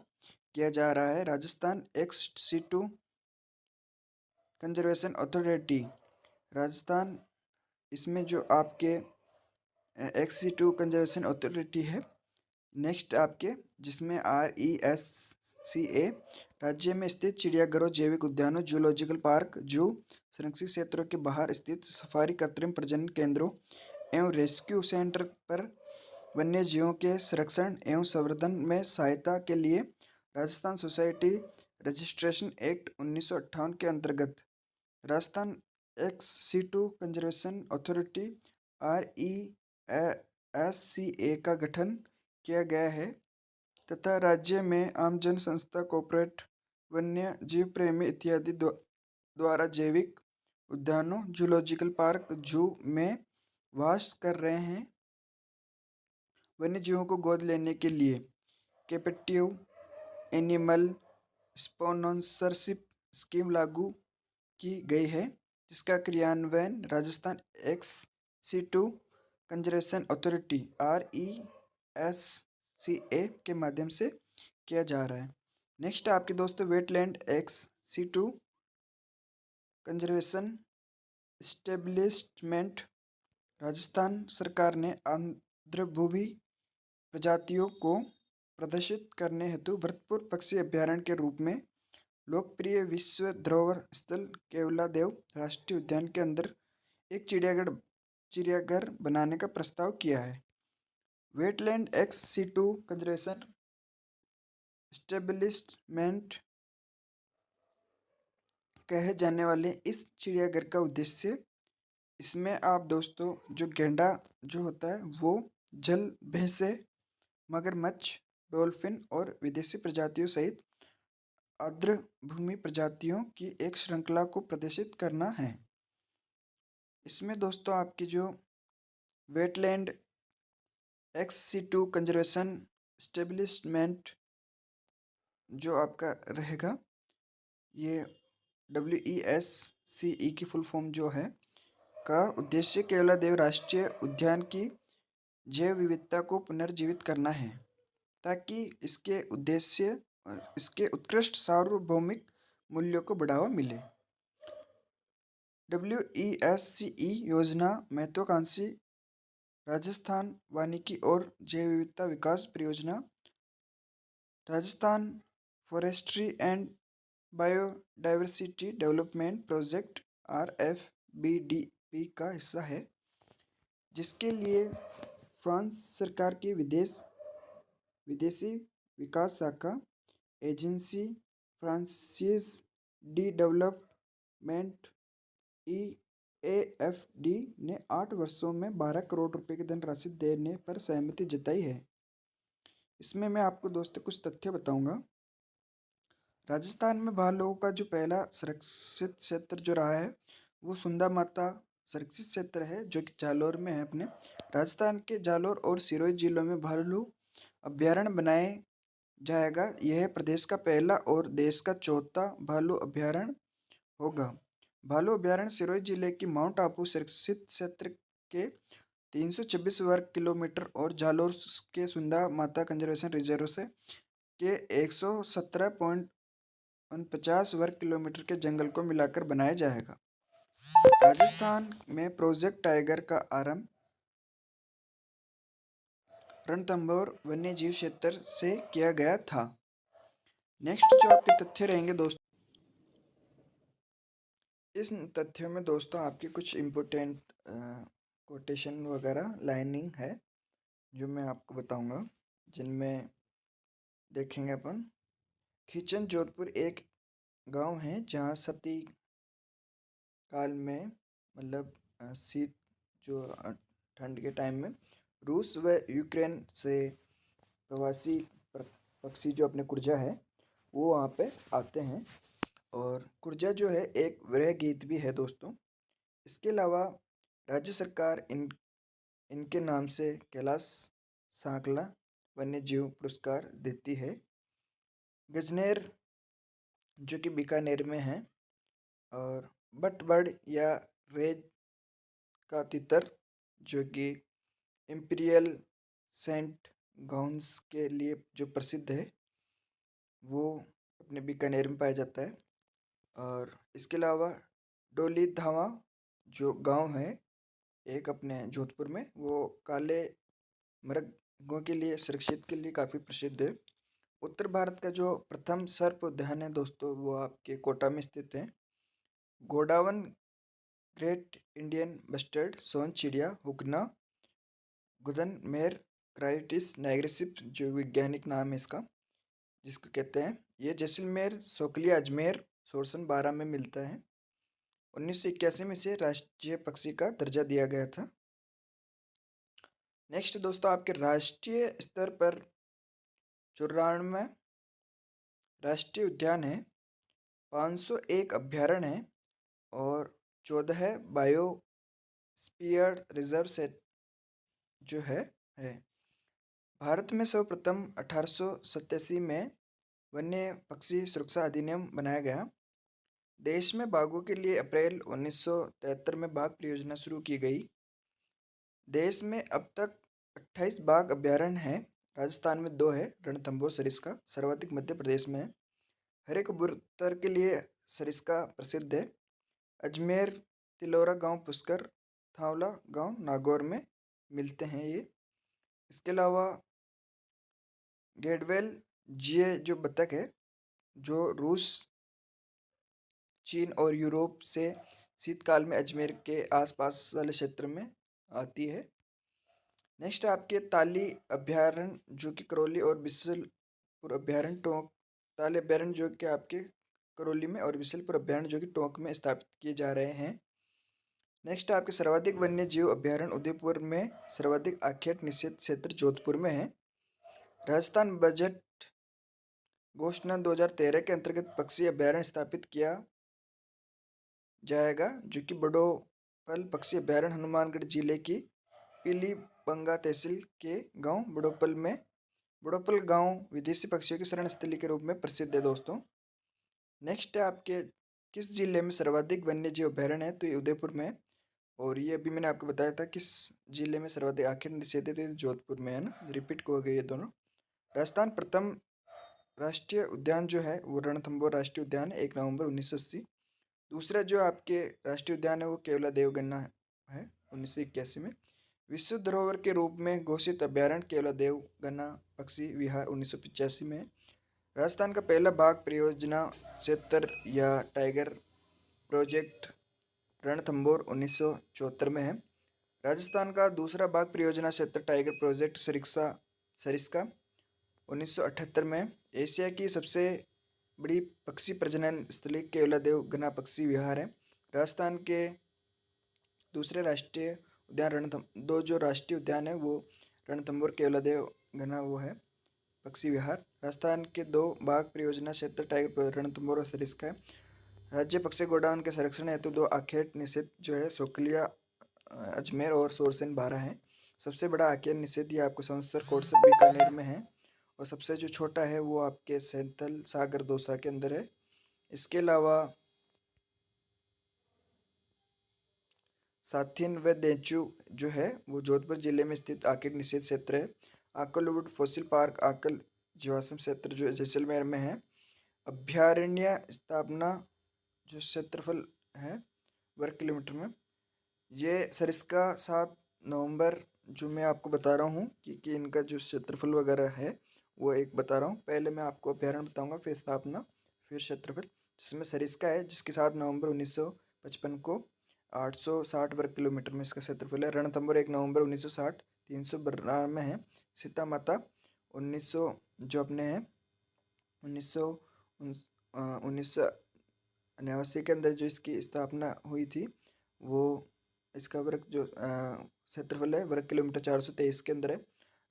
किया जा रहा है। Rajasthan XC2 conservation authority, Rajasthan इसमें जो आपके XC2 कंजर्वेशन अथॉरिटी है। नेक्स्ट आपके जिसमें RESCA राज्य में स्थित चिड़ियाघरों, जैविक उद्यानों, जूलॉजिकल पार्क, जू, संरक्षित क्षेत्रों के बाहर स्थित सफारी, कृत्रिम प्रजनन केंद्रों एवं रेस्क्यू सेंटर पर वन्य जीवों के संरक्षण एवं संवर्धन में सहायता के लिए राजस्थान सोसाइटी रजिस्ट्रेशन एक्ट 1958 के अंतर्गत Rajasthan XC2 conservation authority RESCA का गठन किया गया है तथा राज्य में आमजन संस्था, कॉर्पोरेट, वन्य जीव प्रेमी इत्यादि द्वारा जैविक उद्यानों, जूलॉजिकल पार्क, जू में वास कर रहे हैं वन्य जीवों को गोद लेने के लिए कैप्टिव एनिमल स्पॉन्सरशिप स्कीम लागू की गई है, जिसका क्रियान्वयन Rajasthan XC2 conservation authority RESCA के माध्यम से किया जा रहा है। नेक्स्ट आपके दोस्तों wetland XC2 conservation establishment. Rajasthan सरकार ने आंध्रभूमि प्रजातियों को प्रदर्शित करने हेतु भरतपुर पक्षी अभ्यारण्य के रूप में लोकप्रिय विश्व धरोहर स्थल केवलादेव राष्ट्रीय उद्यान के अंदर एक चिड़ियाघर बनाने का प्रस्ताव किया है। वेटलैंड XC2 कंजर्वेशन एस्टेब्लिशमेंट कहे जाने वाले इस चिड़ियाघर का उद्देश्य इसमें आप दोस्तों जो गेंडा जो होता है वो जल भैंसे, मगरमच्छ, डॉल्फिन और विदेशी प्रजातियों सहित आर्द्र भूमि प्रजातियों की एक श्रृंखला को प्रदर्शित करना है। इसमें दोस्तों आपकी जो वेटलैंड XC2 कंजर्वेशन स्टेब्लिशमेंट जो आपका रहेगा, ये WESCE की फुल फॉर्म जो है का उद्देश्य केवलादेव राष्ट्रीय उद्यान की जैव विविधता को पुनर्जीवित करना है, ताकि इसके उत्कृष्ट सार्वभौमिक मूल्यों को बढ़ावा मिले। WESCE योजना महत्वाकांक्षी राजस्थान वानिकी और जैव विविधता विकास परियोजना, Rajasthan forestry and biodiversity development project RFBDP का हिस्सा है, जिसके लिए फ्रांस सरकार की विदेशी विकास शाखा एजेंसी फ्रांसीज डी डेवलपमेंट EAFD ने 8 वर्षों में 12 करोड़ रुपए की धनराशि देने पर सहमति जताई है। इसमें मैं आपको दोस्तों कुछ तथ्य बताऊंगा। राजस्थान में भालुओं का जो पहला संरक्षित क्षेत्र जो रहा है वो सुंदा माता संरक्षित क्षेत्र है, जो कि जालौर में है। अपने राजस्थान के जालौर और सिरोही जिलों में भालू अभ्यारण्य बनाए जाएगा। यह प्रदेश का पहला और देश का चौथा भालू अभ्यारण्य होगा। भालू अभ्यारण्य सिरोही जिले की माउंट आबू संरक्षित क्षेत्र के 326 वर्ग किलोमीटर और जालौर के सुंदा माता कंजर्वेशन रिजर्व से के 117.49 वर्ग किलोमीटर के जंगल को मिलाकर बनाया जाएगा। राजस्थान में प्रोजेक्ट टाइगर का आरंभ रणथंभौर वन्य जीव क्षेत्र से किया गया था। नेक्स्ट जो आपके तथ्य रहेंगे दोस्तों, इस तथ्यों में दोस्तों आपकी कुछ इम्पोर्टेंट कोटेशन वगैरह लाइनिंग है जो मैं आपको बताऊंगा, जिनमें देखेंगे अपन। खीचन जोधपुर एक गांव है जहां सती काल में मतलब शीत जो ठंड के टाइम में रूस व यूक्रेन से प्रवासी पक्षी जो अपने कुर्जा है वो वहाँ पे आते हैं, और कुर्जा जो है एक वृह गीत भी है दोस्तों। इसके अलावा राज्य सरकार इनके नाम से कैलाश सांकला वन्य जीव पुरस्कार देती है। गजनेर जो कि बीकानेर में है, और बटबड़ या रेज का तितर जो कि इम्पीरियल सेंट गाउन्स के लिए जो प्रसिद्ध है वो अपने बीकानेर में पाया जाता है। और इसके अलावा डोली धावा जो गांव है एक अपने जोधपुर में, वो काले मृगों के लिए सुरक्षित के लिए काफ़ी प्रसिद्ध है। उत्तर भारत का जो प्रथम सर्प उद्यान है दोस्तों वो आपके कोटा में स्थित है। गोडावन ग्रेट इंडियन बस्टर्ड सोन चिड़िया हुकना गुदनमेर क्राइटिस नाइग्रिसिप जो वैज्ञानिक नाम है इसका, जिसको कहते हैं, ये जैसलमेर सोकलिया अजमेर सोरसन 12 में मिलता है। 1981 में इसे राष्ट्रीय पक्षी का दर्जा दिया गया था। नेक्स्ट दोस्तों आपके राष्ट्रीय स्तर पर 94 राष्ट्रीय उद्यान है, 501 अभ्यारण्य है और 14 बायोस्फीयर रिजर्व सेट जो है। भारत में सर्वप्रथम 1887 में वन्य पक्षी सुरक्षा अधिनियम बनाया गया। देश में बाघों के लिए अप्रैल 1973 में बाघ परियोजना शुरू की गई। देश में अब तक 28 बाघ अभ्यारण्य हैं। राजस्थान में 2 है, रणथंभौर सरिस्का सर्वाधिक मध्य प्रदेश में है। हरे कबूतर के लिए सरिस्का प्रसिद्ध है। अजमेर तिलौरा गांव पुष्कर थावला गांव नागौर में मिलते हैं ये। इसके अलावा गेडवेल जिये जो बतख है जो रूस चीन और यूरोप से शीतकाल में अजमेर के आसपास वाले क्षेत्र में आती है। नेक्स्ट आपके ताली अभ्यारण्य जो कि करौली और बिशलपुर अभ्यारण्य टोंक, ताली अभ्यारण्य जो कि आपके करौली में और बिशलपुर अभ्यारण्य जो कि टोंक में स्थापित किए जा रहे हैं। नेक्स्ट आपके सर्वाधिक वन्य जीव अभ्यारण्य उदयपुर में, सर्वाधिक आखेट निषेध क्षेत्र जोधपुर में है। राजस्थान बजट घोषणा 2013 के अंतर्गत पक्षी अभ्यारण्य स्थापित किया जाएगा, जो कि बड़ोपल पक्षी अभ्यारण्य हनुमानगढ़ जिले की पीलीबंगा तहसील के गांव बड़ोपल गांव विदेशी पक्षियों की शरण स्थली के रूप में प्रसिद्ध है दोस्तों। नेक्स्ट है आपके किस जिले में सर्वाधिक वन्य जीव अभ्यारण्य है, तो ये उदयपुर में है। और ये अभी मैंने आपको बताया था किस जिले में सर्वाधिक आखिर निषेध है, तो ये जोधपुर में है ना, रिपीट हो गई ये दोनों। राजस्थान प्रथम राष्ट्रीय उद्यान जो है वो रणथंभौर राष्ट्रीय उद्यान है, 1 नवंबर 1980। दूसरा जो आपके राष्ट्रीय उद्यान है वो केवला देवगन्ना है 1981 में। विश्व धरोहर के रूप में घोषित अभ्यारण्य केवला देवगन्ना पक्षी विहार 1985 में है। राजस्थान का पहला बाघ परियोजना क्षेत्र या टाइगर प्रोजेक्ट रणथंभौर 1974 में है। राजस्थान का दूसरा बाघ परियोजना क्षेत्र टाइगर प्रोजेक्ट सरिस्का 1978 में। एशिया की सबसे बड़ी पक्षी प्रजनन स्थली केवलादेव घना पक्षी विहार है। राजस्थान के दूसरे राष्ट्रीय उद्यान दो जो राष्ट्रीय उद्यान है वो रणथंभौर केवलादेव घना वो है पक्षी विहार। राजस्थान के दो बाघ परियोजना क्षेत्र टाइगर रणथंभौर और सरिस्का है। राज्य पक्षी गोडाउन के संरक्षण हेतु दो आखेट निषेध जो है सोकलिया अजमेर और सोरसन बारह है। सबसे बड़ा आखेट निषेध ये आपको संवत्सर कोट से बीकानेर में है, और सबसे जो छोटा है वो आपके सैंथल सागर दौसा के अंदर है। इसके अलावा साथिन व देचू जो है वो जोधपुर जिले में स्थित आखेट निषेध क्षेत्र है। आकलवुड फॉसिल पार्क आकल जीवाश्म क्षेत्र जो जैसलमेर में है। अभ्यारण्य स्थापना जो क्षेत्रफल है वर्ग किलोमीटर में, ये सरिस्का 7 नवंबर जो मैं आपको बता रहा हूँ कि इनका जो क्षेत्रफल वगैरह है वो एक बता रहा हूँ। पहले मैं आपको अभ्यारण्य बताऊंगा, फिर स्थापना, फिर क्षेत्रफल। जिसमें सरिस्का है जिसकी 7 नवंबर 1955 को 860 वर्ग किलोमीटर में इसका क्षेत्रफल है। रणथंभौर 1 नवंबर 1960 392 है। सीता माता 1900 जो अपने हैं 1989 के अंदर जो इसकी स्थापना हुई थी वो इसका वर्ग जो क्षेत्रफल है वर्ग किलोमीटर 423 के अंदर है।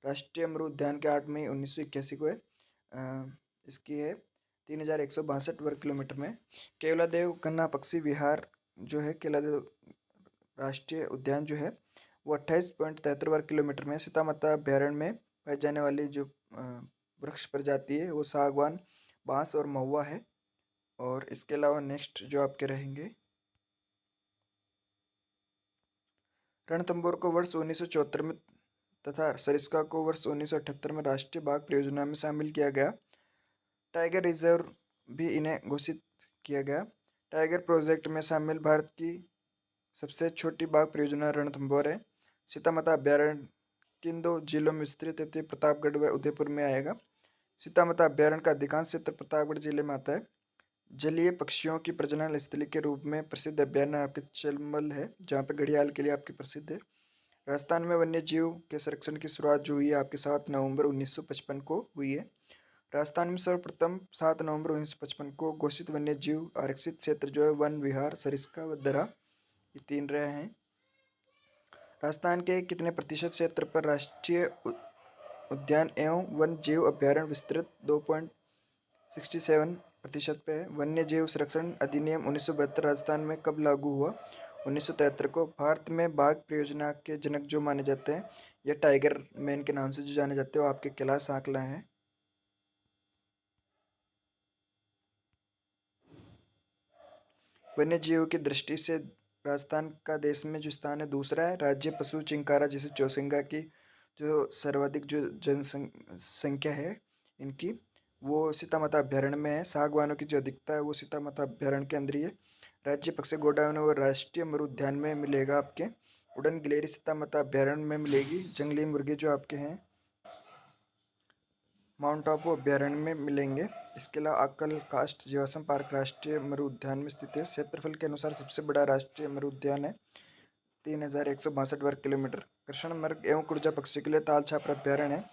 राष्ट्रीय अमरूद उद्यान के 8 मई 1981 को है। इसकी है 3162 वर्ग किलोमीटर में। केवलादेव कन्ना पक्षी विहार जो है केवलादेव राष्ट्रीय उद्यान जो है वो 28.73 वर्ग किलोमीटर में। सीता माता अभ्यारण्य में पाई जाने वाली जो वृक्ष प्रजाति है वो सागवान, बांस और महुआ है। और इसके अलावा नेक्स्ट जो आपके रहेंगे, रणथंभौर को वर्ष 1974 में तथा सरिस्का को वर्ष 1978 में राष्ट्रीय बाघ परियोजना में शामिल किया गया। टाइगर रिजर्व भी इन्हें घोषित किया गया। टाइगर प्रोजेक्ट में शामिल भारत की सबसे छोटी बाघ परियोजना रणथंभौर है। सीता माता अभ्यारण्य किन दो जिलों में विस्तृत है, प्रतापगढ़ व उदयपुर में आएगा। सीता माता अभ्यारण्य का अधिकांश क्षेत्र प्रतापगढ़ जिले में आता है। जलीय पक्षियों की प्रजनन स्थली के रूप में प्रसिद्ध अभ्यारण्य आपके चलमल है, जहाँ पे घड़ियाल के लिए आपके प्रसिद्ध है। राजस्थान में वन्य जीव के संरक्षण की शुरुआत जो हुई है आपके 7 नवंबर 1955 को हुई है। राजस्थान में सर्वप्रथम 7 नवंबर 1955 को घोषित वन्य जीव आरक्षित क्षेत्र जो है वन विहार सरिस्का व दरा, ये 3 रहे हैं। राजस्थान के कितने प्रतिशत क्षेत्र पर राष्ट्रीय उद्यान एवं वन जीव अभ्यारण्य विस्तृत 2.67% पे है। वन्य जीव संरक्षण अधिनियम 1972 राजस्थान में कब लागू हुआ? 1973 को। भारत में बाघ परियोजना के जनक जो माने जाते हैं या टाइगर मैन के नाम से जो जाने जाते हैं वो आपके कैलाश आंकला हैं। वन्य जीव की दृष्टि से राजस्थान का देश में जो स्थान है दूसरा है। राज्य पशु चिंकारा जैसे चौसिंगा की जो सर्वाधिक जो जनसंख्या है इनकी वो सीता माता अभ्यारण्य में है। सागवानों की जो अधिकता है वो सीता माता अभ्यारण्य के अंदर ही है। राज्य पक्षी गोडाउन और राष्ट्रीय मरु उद्यान में मिलेगा आपके। उड़न गिलेरी सीता माता अभ्यारण्य में मिलेगी। जंगली मुर्गे जो आपके हैं माउंट आबू अभ्यारण्य में मिलेंगे। इसके अलावा अक्कल कास्ट जीवाश्म पार्क राष्ट्रीय मरु उद्यान में स्थित है। क्षेत्रफल के अनुसार सबसे बड़ा राष्ट्रीय मरु उद्यान है 3162 वर्ग किलोमीटर। कृष्ण मृग एवं कुर्जा पक्षी के लिए ताल छापर अभ्यारण्य है।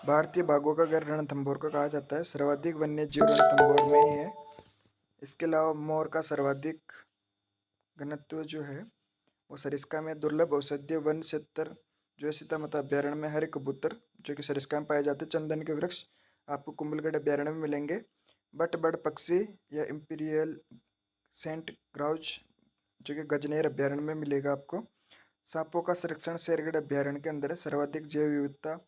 भारतीय बाघों का घर रणथंभौर को कहा जाता है। सर्वाधिक वन्य जीव रणथंभौर में ही है। इसके अलावा मोर का सर्वाधिक घनत्व जो है वो सरिस्का में। दुर्लभ औषधीय वन क्षेत्र जो है सीता माता अभ्यारण्य में। हरे कबूतर जो कि सरिस्का में पाए जाते हैं। चंदन के वृक्ष आपको कुंभलगढ़ अभ्यारण्य में मिलेंगे। बड़ पक्षी या इम्पीरियल सेंट ग्राउच जो कि गजनेर अभ्यारण्य में मिलेगा आपको। सांपों का संरक्षण शेरगढ़ अभ्यारण्य के अंदर है। सर्वाधिक जैव विविधता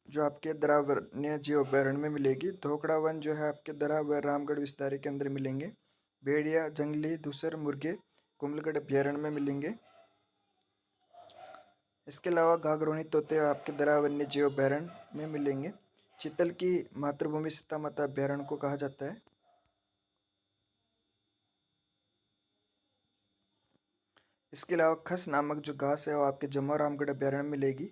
जो आपके दरा वन्य जीव अभ्यारण्य में मिलेगी। धोकड़ा वन जो है आपके दरा व रामगढ़ विस्तार के अंदर मिलेंगे। भेड़िया, जंगली धूसर मुर्गे कुंभलगढ़ अभ्यारण्य में मिलेंगे। इसके अलावा घाघरोनी तोते आपके दरा वन्य जीव अभ्यारण्य में मिलेंगे। चीतल की मातृभूमि सीता माता अभ्यारण्य को कहा जाता है। इसके अलावा खस नामक जो घास है वो आपके जम्मू रामगढ़ अभ्यारण्य में मिलेगी।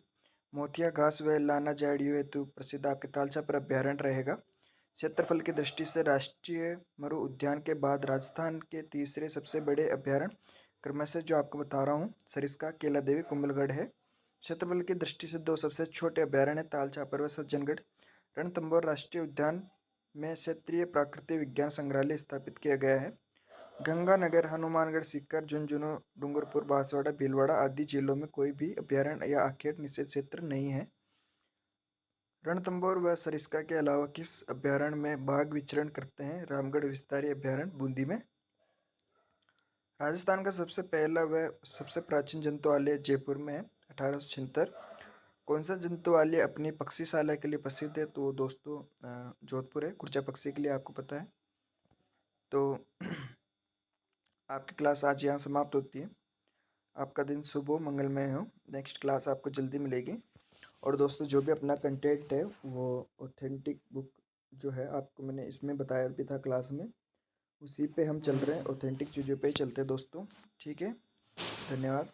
मोतिया घास व लाना जाड़ियों हेतु प्रसिद्ध आपके तालछापर अभ्यारण्य रहेगा। क्षेत्रफल की दृष्टि से राष्ट्रीय मरु उद्यान के बाद राजस्थान के तीसरे सबसे बड़े अभ्यारण्य क्रमशः जो आपको बता रहा हूँ सरिस्का, केला देवी, कुंभलगढ़ है। क्षेत्रफल की दृष्टि से दो सबसे छोटे अभ्यारण्य तालछापर व सज्जनगढ़। रणथंभौर राष्ट्रीय उद्यान में क्षेत्रीय प्राकृतिक विज्ञान संग्रहालय स्थापित किया गया है। गंगानगर, हनुमानगढ़, सीकर, झुंझुनू, डूंगरपुर, बांसवाड़ा, भीलवाड़ा आदि जिलों में कोई भी अभ्यारण्य या आखेट निषेध क्षेत्र नहीं है। रणथंभौर व सरिस्का के अलावा किस अभ्यारण्य में बाघ विचरण करते हैं? रामगढ़ विस्तारी अभ्यारण्य बूंदी में। राजस्थान का सबसे पहला व सबसे प्राचीन जंतुआलय जयपुर में है 1876। कौन सा जंतुआलय अपनी पक्षीशाला के लिए प्रसिद्ध है? तो दोस्तों जोधपुर है, कुर्चा पक्षी के लिए, आपको पता है। तो आपकी क्लास आज यहाँ समाप्त होती है। आपका दिन शुभ हो, मंगलमय हो। नेक्स्ट क्लास आपको जल्दी मिलेगी। और दोस्तों जो भी अपना कंटेंट है वो ऑथेंटिक बुक जो है आपको मैंने इसमें बताया भी था क्लास में, उसी पे हम चल रहे हैं, ऑथेंटिक चीज़ों पे ही चलते हैं दोस्तों। ठीक है, धन्यवाद।